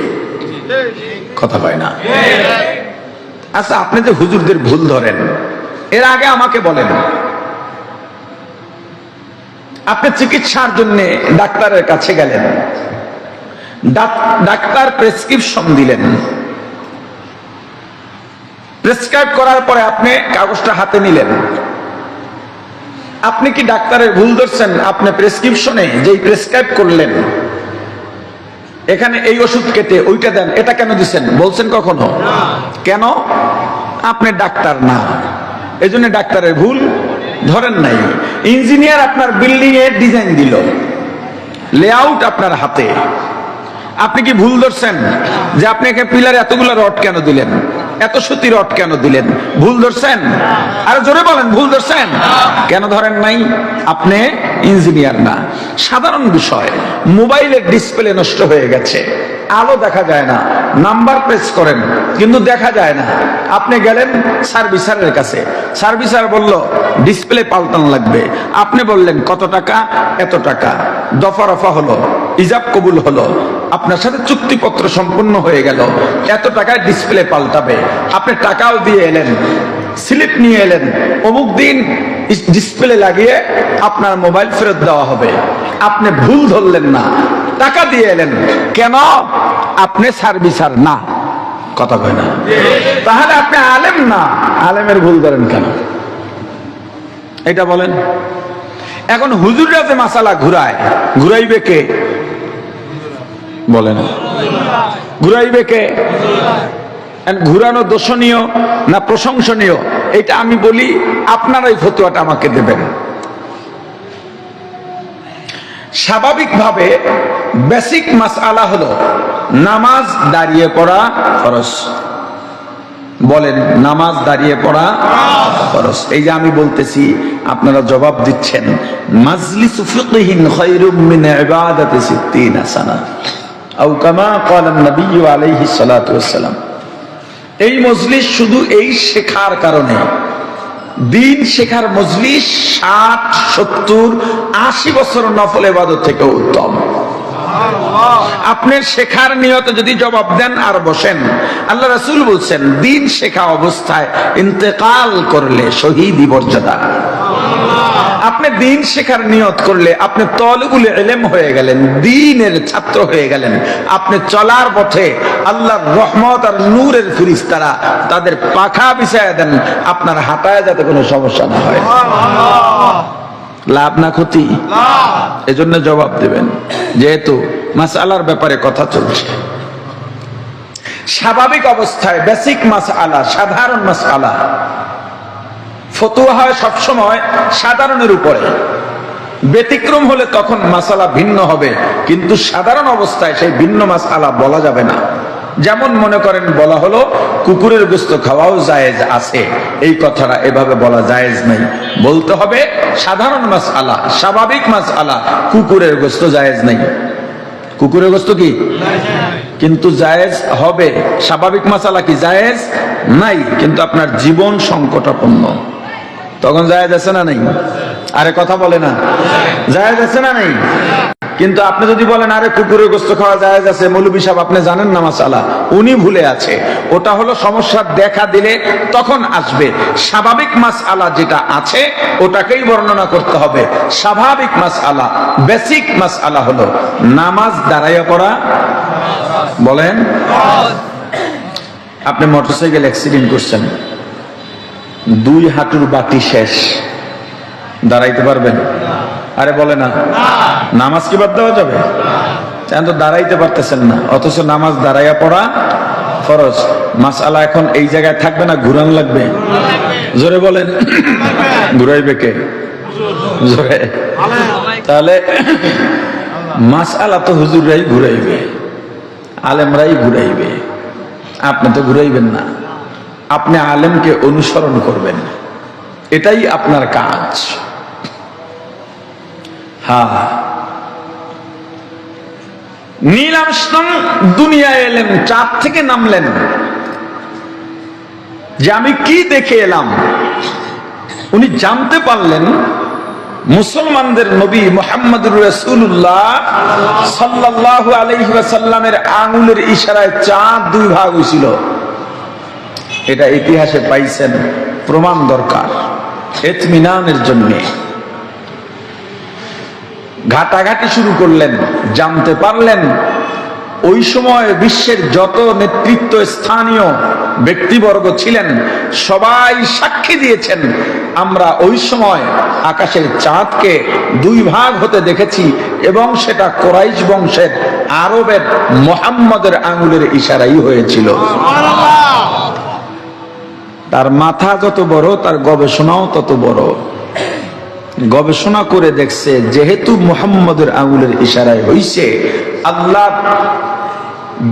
কথা কয় না। আচ্ছা, আপনি যে হুজুরদের ভুল ধরেন, এর আগে আমাকে বলেন, আপনি চিকিৎসার জন্য ডাক্তারের কাছে গেলেন, ডাক্তার প্রেসক্রিপশন দিলেন, প্রেসক্রাইব করার পরে আপনি কাগজটা হাতে নিলেন। আপনি কি ডাক্তারের ভুল ধরছেন? আপনি প্রেসক্রিপশনে যেই প্রেসক্রাইব করলেন, এখানে এই ওষুধ কেটে ওইটা দেন, এটা কেন দিচ্ছেন বলছেন কখনো? কেন? আপনি ডাক্তার না, এই জন্য ডাক্তারের ভুল ধরেন নাই। ইঞ্জিনিয়ার আপনার বিল্ডিং এর ডিজাইন দিল, লেআউট আপনার হাতে, আপনি কি ভুল ধরছেন যে আপনি এখানে পিলারে এতগুলো রড কেন দিলেন, এত সুতি রড কেন দিলেন? ভুল ধরছেন? আর জোরে বলেন, ভুল ধরছেন? কেন ধরেন নাই? আপনি ইঞ্জিনিয়ার না। সাধারণ বিষয়, মোবাইলের ডিসপ্লে নষ্ট হয়ে গেছে, আলো দেখা যায় না, নাম্বার প্রেস করেন কিন্তু দেখা যায় না। আপনি গেলেন সার্ভিসারের কাছে, সার্ভিসার বলল ডিসপ্লে পাল্টানো লাগবে। আপনি বললেন কত টাকা? এত টাকা। দফা রফা হলো, ইজাব কবুল হলো, আপনার সাথে চুক্তিপত্র সম্পূর্ণ হয়ে গেল, এত টাকায় ডিসপ্লে পাল্টাবে। আপনি টাকাও দিয়ে এলেন, স্লিপ নিয়ে এলেন, অমুক দিন ডিসপ্লে লাগিয়ে আপনার মোবাইল ফেরত দেওয়া হবে। আপনি ভুল ধরলেন না, টাকা দিয়ে এলেন। কেন? আপনি সার্ভিসার না। কথা কয় না। তাহলে আপনি আলেম না, আলেমের ভুল ধরেন কেন? এটা বলেন। এখন হুজুররা যে মাসালা ঘুরায়, ঘুরাইবে কে? বলে না। ঘুরাইবে কে? ঘুরানো দোষণীয় না প্রশংসনীয়? এটা আমি বলি, আপনারাই ফতোয়াটা আমাকে দেবেন। স্বাভাবিকভাবে বেসিক মাসআলা হলো নামাজ দাঁড়িয়ে পড়া ফরজ। বলেন নামাজ দাঁড়িয়ে পড়া ফরজ। এই যে আমি বলতেছি আপনারা জবাব দিচ্ছেন, মাজলিসু ফিকহিন খায়রুম মিন ইবাদাতি 60 সানা আও কামা ক্বালা নবী আলাইহিস সালাতু ওয়াস সালাম। এই মজলিস শুধু এই শেখার কারণে, দিন শেখার মজলিস 60, 70, 80 বছর নফল ইবাদত থেকে উত্তম। আপনার শেখার নিয়তে যদি জবাব দেন আর বসেন, আল্লাহ রাসূল বলছেন দিন শেখা অবস্থায় ইন্তেকাল করলে শহীদি মর্যাদা। আপনি দিন শেখার নিয়ত করলে আপনি তলবুল ইলম হয়ে গেলেন, দ্বীনের ছাত্র হয়ে গেলেন। আপনি চলার পথে আল্লাহর রহমত আর নূরের ফেরেশতারা তাদের পাখা বিছায়া দেন, আপনার হাঁটায় যাতে কোনো সমস্যা না হয়। লাভ না ক্ষতি? এজন্য জবাব দেবেন, যেহেতু মাসআলার ব্যাপারে কথা চলছে। স্বাভাবিক অবস্থায় বেসিক মাসআলা, সাধারণ মাসআলা ফতোয়া হয় সবসময় সাধারণের উপরে, ব্যতিক্রম হলে তখন মাসআলা ভিন্ন হবে, কিন্তু সাধারণ অবস্থায় সেই ভিন্ন মাসআলা বলা যাবে না। যেমন মনে করেন বলা হলো কুকুরের গোশত খাওয়াও জায়েজ আছে, এই কথাটা এভাবে বলা জায়েজ নাই। বলতে হবে সাধারণ মাসআলা, স্বাভাবিক মাসআলা, কুকুরের গোশত জায়েজ নাই। কুকুরের গোশত কি? কিন্তু জায়েজ হবে। স্বাভাবিক মাসআলা কি জায়েজ নাই, কিন্তু আপনার জীবন সংকটাপন্ন, তখন জায়েজ আছে না নাই? আরে কথা বলে না, জায়েজ আছে না নাই? কিন্তু আপনি যদি বলেন আরে কুকুরের গোশত খাওয়া জায়েজ আছে, মৌলভী সাহেব আপনি জানেন না মাসআলা, উনি ভুলে আছে। ওটা হলো সমস্যা দেখা দিলে তখন আসবে। স্বাভাবিক মাসআলা যেটা আছে ওটাকেই বর্ণনা করতে হবে। স্বাভাবিক মাসআলা, বেসিক মাসআলা হলো নামাজ দাঁড়াইয়া পড়া। বলেন, আপনি মোটরসাইকেল অ্যাক্সিডেন্ট করছেন, 2 হাঁটুর বাটি শেষ, দাঁড়াইতে পারবেন? আরে বলে না, নামাজ কি বাদ দেওয়া যাবে? এখন তো দাঁড়াইতে পারতেছেন না, অথচ নামাজ দাঁড়াইয়া পড়া ফরজ। মাসআলা এখন এই জায়গায় থাকবে না, ঘুরান লাগবে। জোরে বলেন, ঘুরাইবে কে? জোরে। তাহলে মাসআলা তো হুজুররাই ঘুরাইবে, আলেমরাই ঘুরাইবে, আপনি তো ঘুরাইবেন না। আপনি আলেমকে অনুসরণ করবেন, এটাই আপনার কাজ। হ্যাঁ, নীল আর্মস্ট্রং দুনিয়ায় এলেন, চাঁদ থেকে নামলেন, যে আমি কি দেখে এলাম। উনি জানতে পারলেন মুসলমানদের নবী মুহাম্মদুর রাসূলুল্লাহ সাল্লাল্লাহু আলাইহি ওয়াসাল্লামের আঙ্গুলের ইশারায় চাঁদ 2 ভাগ হয়েছিল। এটা ইতিহাসে পাইছেন, প্রমাণ দরকার ইতমিনানের জন্য। ঘাটাঘাটি শুরু করলেন, জানতে পারলেন ওই সময় বিশ্বের যত নেতৃত্ব স্থানীয় ব্যক্তিবর্গ ছিলেন সবাই সাক্ষী দিয়েছেন, আমরা ওই সময় আকাশের চাঁদকে 2 ভাগ হতে দেখেছি, এবং সেটা কুরাইশ বংশের আরবের মুহাম্মদের আঙ্গুলের ইশারাই হয়েছিল। তার মাথা যত বড়, তার গবেষণাও তত বড়। গবেষণা করে দেখছে যেহেতু মুহাম্মদের আঙ্গুলের ইশারায় হইছে, আল্লাহ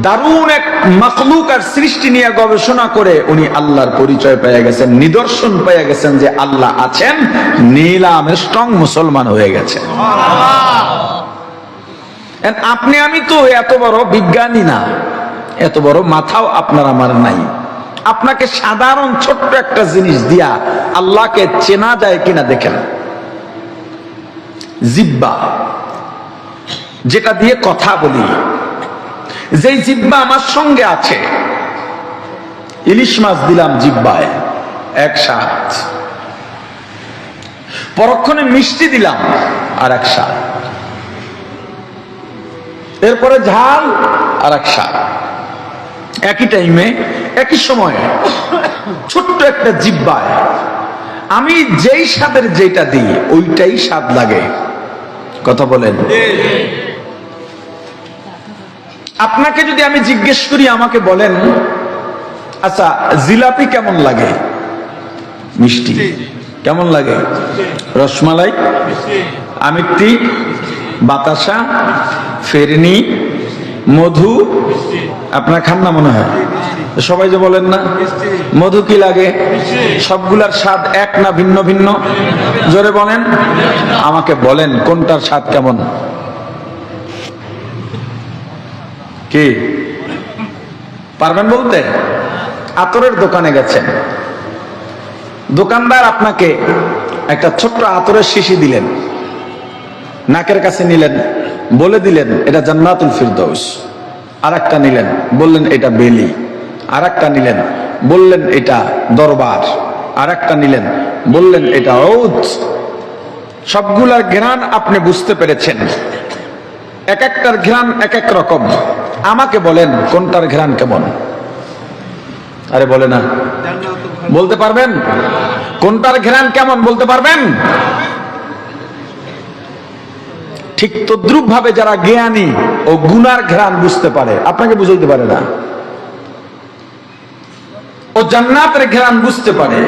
দারুণ এক মাখলুক আর সৃষ্টি নিয়ে গবেষণা করে উনি আল্লাহর পরিচয় পেয়ে গেছেন, নিদর্শন পেয়ে গেছেন যে আল্লাহ আছেন। নীল আর্মস্ট্রং মুসলমান হয়ে গেছে। আপনি আমি তো এত বড় বিজ্ঞানী না, এত বড় মাথাও আপনার আমার নাই। আপনাকে সাধারণ ছোট্ট একটা জিনিস দিয়া আল্লাহকে চেনা যায় কিনা দেখেন। জিহ্বা, যেটা দিয়ে কথা বলি, যেই জিহ্বা আমার সঙ্গে আছে, ইলিশ মাছ দিলাম জিহ্বায়, এক স্বাদ। পরক্ষণে মিষ্টি দিলাম, আর এক স্বাদ। এরপরে ঝাল, আর এক স্বাদ। একই টাইমে, একই সময়ে, ছোট্ট একটা জিহ্বায় আমি যেই স্বাদের যেটা দিই ওইটাই স্বাদ লাগে। কথা বলেন। আপনাকে যদি আমি জিজ্ঞেস করি, আমাকে বলেন আচ্ছা জিলাপি কেমন লাগে? মিষ্টি। কেমন লাগে? রসমালাই, আমিত্তি, বাতাসা, ফেরনি, মধু আপনার খান না মনে হয়? সবাই যে বলেন না মধু কি লাগে? সবগুলার স্বাদ এক না ভিন্ন ভিন্ন? জোরে বলেন, আমাকে বলেন কোনটার স্বাদ কেমন? কি পারবেন বলতে? আতরের দোকানে গেছেন, দোকানদার আপনাকে একটা ছোট্ট আতরের শিশি দিলেন, নাকের কাছে নিলেন, বলে দিলেন এটা জান্নাতুল ফিরদৌস। আর একটা নিলেন, বললেন এটা বেলি। আর একটা নিলেন, বললেন এটা দরবার। আর একটা নিলেন, বললেন এটা ঔদ। সবগুলার ঘ্রাণ আপনি বুঝতে পেরেছেন, এক একটার ঘ্রাণ এক এক রকম। আমাকে বলেন কোনটার ঘ্রাণ কেমন? আরে বলে না, বলতে পারবেন? কোনটার ঘ্রাণ কেমন বলতে পারবেন? ঠিক তদ্রুপ ভাবে যারা জ্ঞানী ও গুনার ঘ্রাণ বুঝতে পারে, আপনাকে বুঝাইতে পারে না। ও জান্নাতের ঘ্রাণ বুঝতে পারে,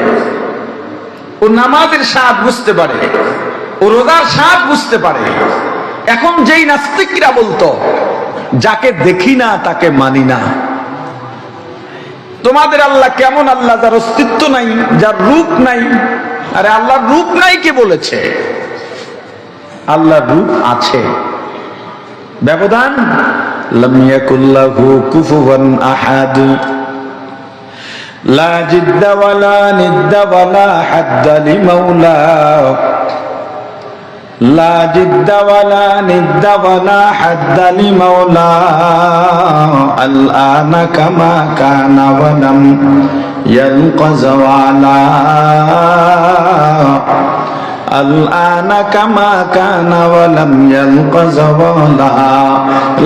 ও নামাজের স্বাদ বুঝতে পারে, ও রোজার স্বাদ বুঝতে পারে। এখন যেই নাস্তিকরা বলতো যাকে দেখি না তাকে মানি না, তোমাদের আল্লাহ কেমন আল্লাহ যার অস্তিত্ব নাই, যার রূপ নাই। আরে আল্লাহর রূপ নাই কে বলেছে? আল্লাহর রূপ আছে। ব্যবধান লাম ইয়াকুল্লাহু কুফুয়ান আহাদ, লা জিদ্দা ওয়ালা নিদ্দা ওয়ালা হাদ্দা লিমাওলা, লা জিদ্দা ওয়ালা নিদ্দা ওয়ালা হাদ্দা লিমাওলা, আল আনা কামা কানা ওয়া লাম ইয়ালকাজ ওয়ালা, আল আনা কামা কানা ওয়া লাম ইয়ালকাজ ওয়ালা,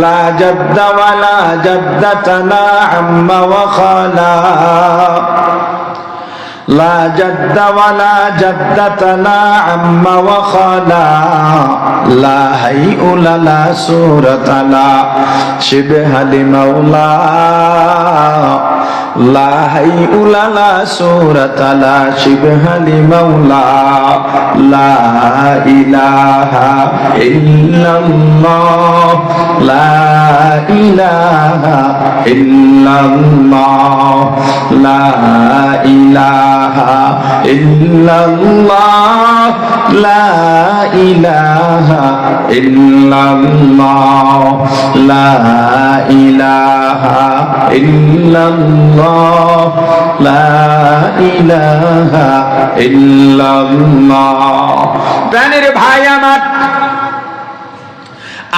লা জাদ্দা ওয়ালা জাদ্দাতা লা আম্মা ওয়া খালা, লা জাদ্দা ওয়ালা জাদ্দাতা লা আম্মা ওয়া খালা, লা হাইউলা লা সূরাতা লা শিবহা লিমাওলা, লা হাইউলা লা সূরাতা লা শিবহা লিমাওলা, লা ইলাহা ইল্লাল্লাহ, লা ইলাহা ইল্লাল্লাহ, লা ইলাহা ইল্লাল্লাহ, লা ইলাহা ইল্লাল্লাহ, লা ইলাহা ইল্লাল্লাহ, লা ইলাহা ইল্লাল্লাহ। প্রাণের ভাই আমার,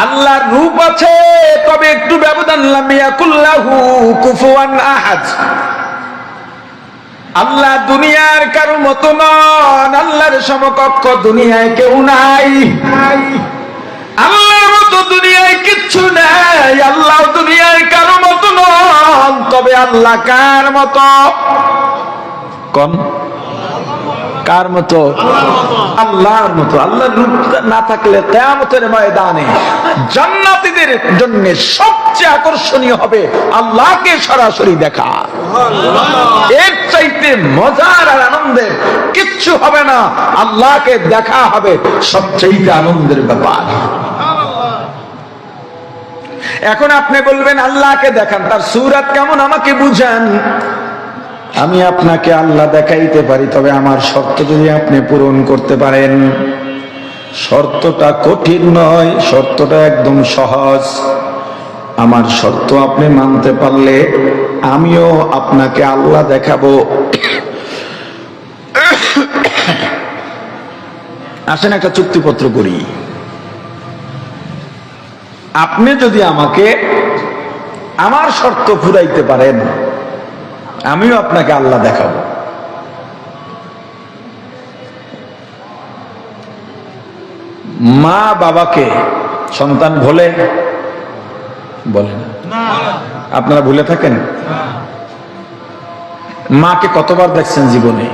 আল্লাহর রূপ আছে, তবে একটু ব্যবধান। লাম ইয়াকুল্লাহু কুফুয়ান আহাদ। আল্লাহ দুনিয়ার কারো মতো নন, আল্লাহর সমকক্ষ দুনিয়ায় কেউ নাই। আল্লাহর মতো দুনিয়ায় কিচ্ছু নাই। আল্লাহ দুনিয়ায় কারো মতো নন, তবে আল্লাহ কার মতো? কোন কার মতো? আল্লাহর মতো। আল্লাহর রূপ না থাকলে কিয়ামতের ময়দানে জান্নাতীদের জন্য সবচেয়ে আকর্ষণীয় হবে আল্লাহকে সরাসরি দেখা। এর চাইতে মজার আর আনন্দের কিচ্ছু হবে না। আল্লাহকে দেখা হবে সবচেয়ে আনন্দের ব্যাপার। এখন আপনি বলবেন আল্লাহকে দেখান, তার সূরত কেমন আমাকে বুঝান। আমি আপনাকে আল্লাহ দেখাইতে পারি, তবে আমার শর্ত যদি আপনি পূরণ করতে পারেন। শর্তটা কঠিন নয়, শর্তটা একদম সহজ। আমার শর্ত আপনি মানতে পারলে আমিও আপনাকে আল্লাহ দেখাবো। আসেন একটা চুক্তিপত্র করি। আপনি যদি আমাকে আমার শর্ত ফুরাইতে পারেন, আমিও আপনাকে আল্লাহ দেখাবো। মা বাবাকে সন্তান ভোলে? বলে না। আপনারা ভুলে থাকেন? মাকে কতবার দেখছেন জীবনে?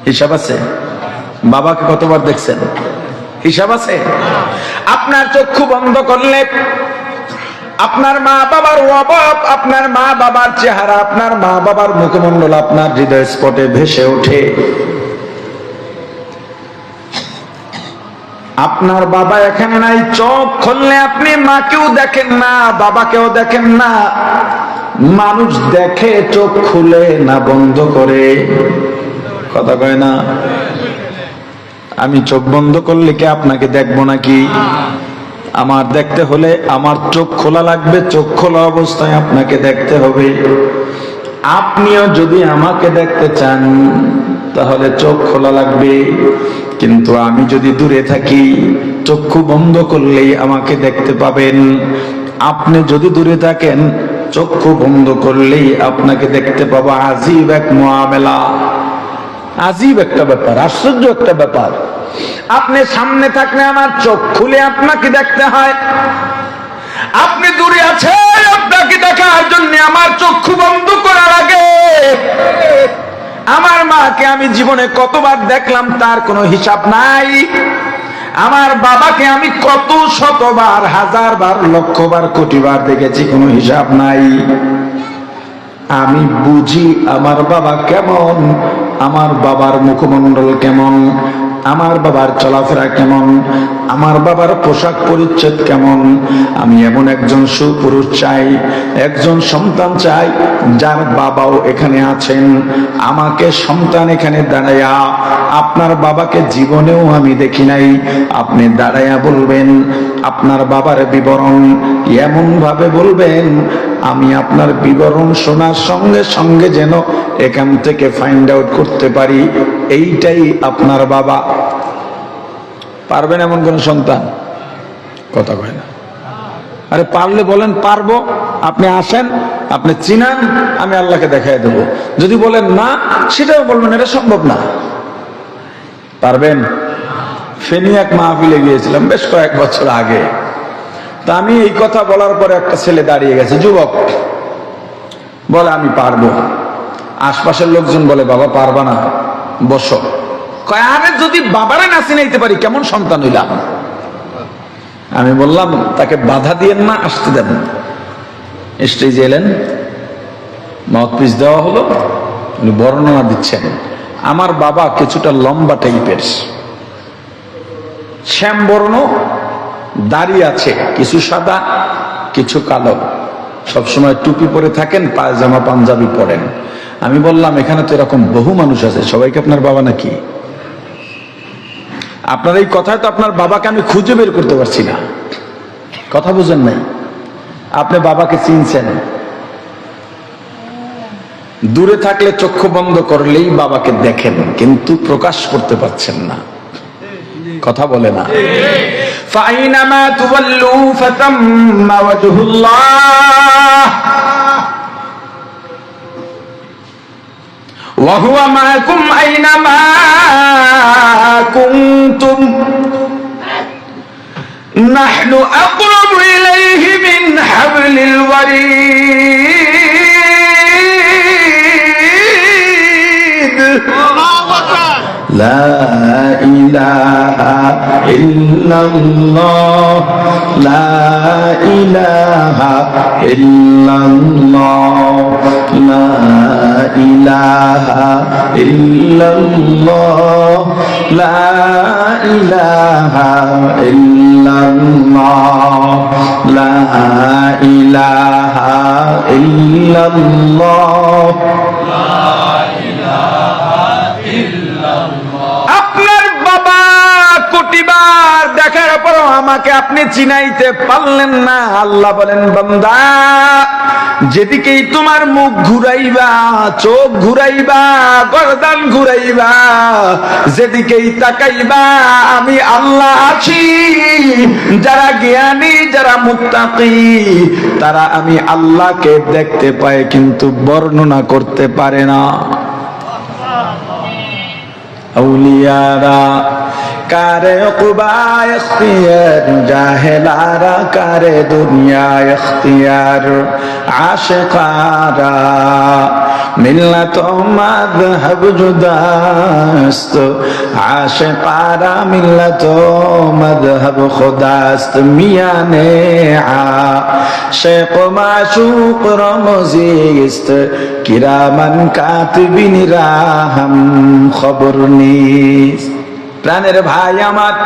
হিসাব আছে? বাবাকে কতবার দেখছেন? হিসাব আছে? আপনার চক্ষু বন্ধ করলে আপনার মা বাবার অভাব, আপনার মা বাবার চেহারা, আপনার মা বাবার মুখমণ্ডল আপনার হৃদয় স্পটে ভেসে ওঠে। আপনার বাবা এখানে নাই, চোখ খুললে আপনি মাকেও দেখেন না, বাবাকেও দেখেন না। মানুষ দেখে চোখ খুলে না বন্ধ করে, কথা কয় না? আমি চোখ বন্ধ করলে কি আপনাকে দেখবো নাকি? আমার দেখতে হলে আমার চোখ খোলা লাগবে, চোখ খোলা অবস্থায় আপনাকে দেখতে হবে। আপনিও যদি আমাকে দেখতে চান তাহলে চোখ খোলা লাগবে, কিন্তু আমি যদি দূরে থাকি চক্ষু বন্ধ করলেই আমাকে দেখতে পাবেন। আপনি যদি দূরে থাকেন চক্ষু বন্ধ করলেই আপনাকে দেখতে পাবো। আজীব এক মুআমেলা, আজীব একটা ব্যাপার, আশ্চর্য একটা ব্যাপার। আপনি সামনে থাকলে আমার চোখ খুলে আপনাকে দেখতে হয়, আপনি দূরে আছেন আপনাকে দেখার জন্য আমার চক্ষু বন্ধ করা লাগে। আমার মাকে আমি জীবনে কতবার দেখলাম তার কোনো হিসাব নাই। আমার বাবাকে আমি কত শতবার, হাজারবার, লক্ষবার, কোটিবার দেখেছি, কোনো হিসাব নাই। আমি বুঝি আমার বাবা কেমন, আমার বাবার মুখমণ্ডল কেমন, আমার বাবার চলাফেরা কেমন, আমার বাবার পোশাক পরিচ্ছদ কেমন। আমি এমন একজন সুপুরুষ চাই, একজন সন্তান চাই যার বাবাও এখানে আছেন। আমাকে সন্তান এখানে দাঁড়াইয়া, আপনার বাবাকে জীবনেও আমি দেখি নাই, আপনি দাঁড়াইয়া বলবেন আপনার বাবার বিবরণ, এমন ভাবে বলবেন আমি আপনার বিবরণ শোনার সঙ্গে সঙ্গে যেন এখান থেকে ফাইন্ড আউট করতে পারি এইটাই আপনার বাবা। পারবেন এমন কোন সন্তান? কথা কয় না। আরে পারলে বলেন পারবো, আপনি আসেন, আপনি চিনান, আমি আল্লাহকে দেখাই দেব। যদি বলেন না, সেটাও বলবেন এটা সম্ভব না। পারবেন? ফেনী এক মাহফিলে গিয়েছিলাম বেশ কয়েক বছর আগে। তা আমি এই কথা বলার পরে একটা ছেলে দাঁড়িয়ে গেছে, যুবক, বলে আমি পারবো। আশপাশের লোকজন বলে বাবা পারবা না, বসো। কয় আরে যদি বাবারে না চিনাইতে পারি কেমন সন্তান হইলাম? আমি বললাম তাকে বাধা দিয়েন না, আসতে দেন। স্টেজে এলেন, মাউথপিস দেওয়া হলো, উনি বর্ণনা দিচ্ছেন। আমার বাবা কিছুটা লম্বা টাইপের, শ্যামবর্ণ, দাড়ি আছে, কিছু সাদা কিছু কালো, সবসময় টুপি পরে থাকেন, পায়জামা পাঞ্জাবি পরেন। আমি বললাম এখানে তো এরকম বহু মানুষ আছে, সবাইকে আপনার বাবা নাকি? আপনার এই কথায় তো আপনার বাবাকে আমি খুঁজে বের করতে পারছি না। কথা বুঝেন নাই? আপনি বাবাকে চিনছেন, দূরে থাকলে চক্ষু বন্ধ করলেই বাবাকে দেখেন, কিন্তু প্রকাশ করতে পারছেন না। কথা বলে না। ফাইনামা তুওয়াল্লু ফাতাম্মা ওয়াজহুল্লাহ ওয়া হুয়া মাআকুম আইনামা কুনতুম নাহনু আকরাবু ইলাইহি মিন হাবলিল ওয়ারিদ। لا إله إلا الله لا إله إلا الله لا إله إلا الله لا إله إلا الله لا إله إلا الله আপনার বাবা কোটিবার দেখার পরও আমাকে আপনি চিনাইতে পারলেন না। আল্লাহ বলেন বান্দা, যেদিকেই তোমার মুখ ঘুরাইবা, চোখ ঘুরাইবা, গর্দান ঘুরাইবা, যেদিকেই তাকাইবা আমি আল্লাহ আছি। যারা জ্ঞানী, যারা মুত্তাকি, তারা আমি আল্লাহকে দেখতে পায় কিন্তু বর্ণনা করতে পারে না। আউলিয়ারা কারে উকবা ইখতিয়ার, জাহেলারা কারে দুনিয়া ইখতিয়ার, আশিকারা মিল্লাত মাযহাব জুদাস্ত, আশিকারা মিল্লাত মাযহাব খুদাস্ত। মিয়ানে আশিক মাশুক রমজিস্ত, কিরামান কাতিবিন রাহাম খবর নিস। প্রাণের ভাই আমার,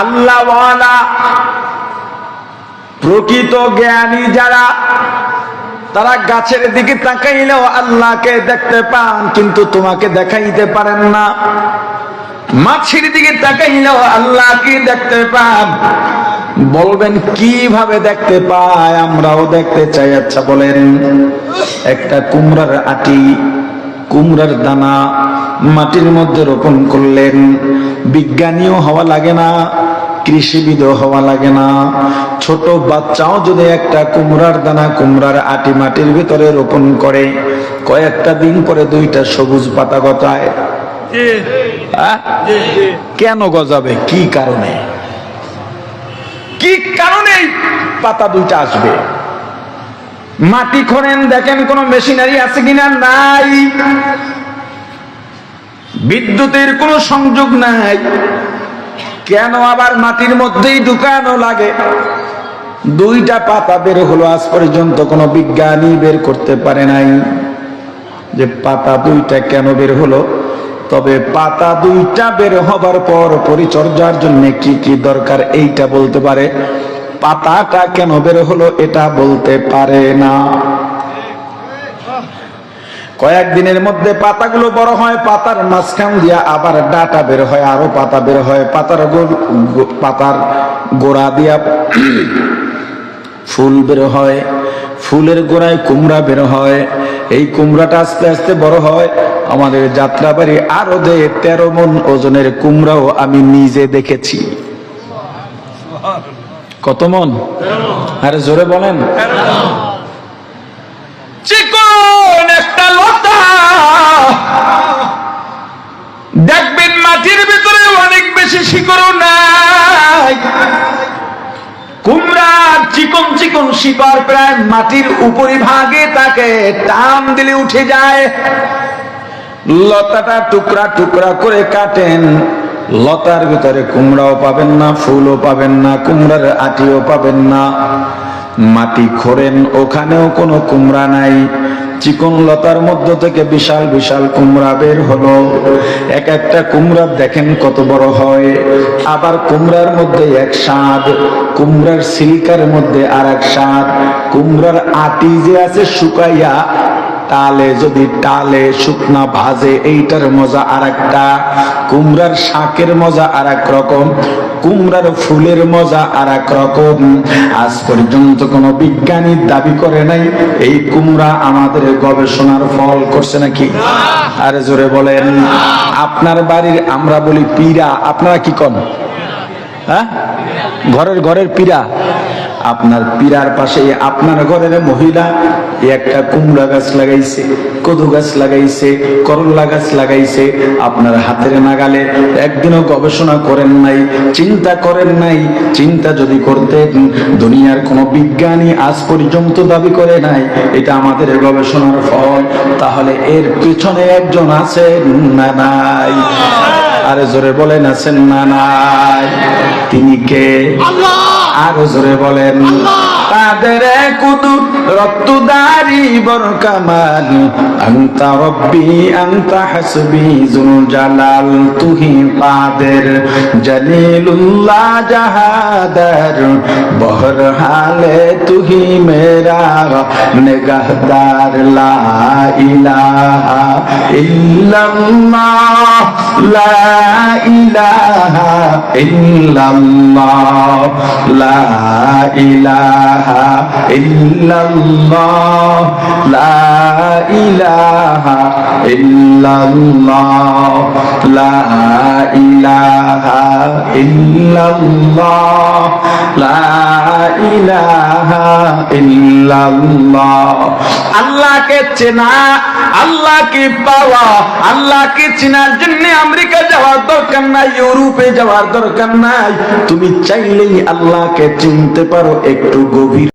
আল্লাহওয়ালা প্রকৃত জ্ঞানী যারা, তারা গাছের দিকে তাকাইলেও আল্লাহকে দেখতে পান, কিন্তু তোমাকে দেখাইতে পারেন না। মাছির দিকে তাকাইলেও আল্লাহকে দেখতে পান। বলবেন কিভাবে দেখতে পায়? আমরাও দেখতে চাই। আচ্ছা বলেন, একটা কুমড়ার আটি, কুমড়ার দানা মাটির মধ্যে রোপণ করলেন, বিজ্ঞানীও হওয়া লাগে না, কৃষিবিদও হওয়া লাগে না, ছোট বাচ্চাও যদি একটা কুমড়ার দানা, কুমড়ার আটি মাটির ভিতরে রোপণ করে, কয়েকটা দিন পরে দুইটা সবুজ পাতা গজায়। কেন গজাবে? কি কারণে? কি কারণে পাতা দুইটা আসবে? মাটি খোঁড়েন, দেখেন কোন মেশিনারি আছে কিনা? নাই। বিদ্যুতের কোনো সংযোগ নাই। কেন আবার মাটির মধ্যেই ঢুকানো লাগে? দুইটা পাতা বের হলো, আজ পর্যন্ত কোনো বিজ্ঞানী বের করতে পারে নাই যে পাতা দুইটা কেন বের হলো। তবে পাতা দুইটা বের হবার পর পরিচর্যার জন্য কি কি দরকার এইটা বলতে পারে। পাতাটা কেন বের হলো এটা বলতে পারে না। কয়েকদিনের মধ্যে পাতাগুলো বড় হয়, পাতার মাঝখান দিয়া আবার ডাটা বের হয়, আরো পাতা বের হয়, পাতার গোড়া দিয়া ফুল বের হয়, ফুলের গোড়ায় কুমড়া বের হয়। এই কুমড়াটা আস্তে আস্তে বড় হয়। আমাদের যাত্রাবাড়ি আরো 13 মণ ওজনের কুমড়াও আমি নিজে দেখেছি। কত মণ? আরে জোরে বলেন। চিকন একটা লতা, দেখবেন মাটির ভিতরে অনেক বেশি শিকড়ও নাই। কুমড়ার চিকন চিকন শিকড় প্রায় মাটির উপরিভাগে তাকে টান দিলে উঠে যায়। লতাটা টুকরা টুকরা করে কাটেন, লতার ভিতরে কুমড়াও পাবেন না, ফুলও পাবেন না, কুমড়ার আটিও পাবেন না। মাটি খোঁড়েন, ওখানেও কোনো কুমড়া নাই। চিকন লতার মধ্য থেকে বিশাল বিশাল কুমড়া বের হলো। এক একটা কুমড়া দেখেন কত বড় হয়। আবার কুমড়ার মধ্যে এক স্বাদ, কুমড়ার সিল্কার মধ্যে আর এক স্বাদ। কুমড়ার আটি যে আছে শুকাইয়া টালে, যদি টালে শুকনা ভাজে, এইটার মজা আর একটা। কুমড়ার শাকের মজা আর এক রকম, কুমড়ার ফুলের মজা আর এক রকম। আজ পর্যন্ত কোনো বিজ্ঞানী দাবি করে নাই এই কুমড়া আমাদের গবেষণার ফল করছে নাকি? আরে জোরে বলেন। আপনার বাড়ির আমরা বলি পিরা, আপনারা কি কন? হ্যাঁ, ঘরের পিরা। আপনার পিরার পাশে আপনার ঘরের মহিলা একটা কুমড়া গাছ লাগাইছে, কদু গাছ লাগাইছে, করলা গাছ লাগাইছে। আপনার হাতের নাগালে একদিনও গবেষণা করেন নাই, চিন্তা করেন নাই। চিন্তা যদি করতেন, দুনিয়ার কোনো বিজ্ঞানী আজ পর্যন্ত দাবি করে নাই এটা আমাদের গবেষণার ফল, তাহলে এর পিছনে একজন আছে না নাই? আরে জোরে বলেন, আছেন না নাই? তিনি কে? আল্লাহ। আরো জোরে বলেন। কাদের কুদুর রক্তদারি বরকামাল, আনতা রব্বি আনতা হাসবি যুল জালাল, তুহি কাদের জলিলুল্লাহ জাহাদার, বহর হালে তুহি মেরা নিগাহদার। লা ইলাহা ইল্লাল্লাহ, লা ইলাহা ইল্লাল্লাহ, লা ইলাহা ইল্লাল্লাহ, লা ইলাহা ইল্লাল্লাহ, লা ইলাহা ইল্লাল্লাহ, লা ইলাহা ইল্লাল্লাহ। আল্লাহকে চেনা, আল্লাহকে পাওয়া, আল্লাহকে চেনার জন্য আমেরিকা যাওয়ার দরকার নাই, ইউরোপে যাওয়ার দরকার নাই। তুমি চাইলেই আল্লাহকে চিনতে পারো একটু গভীর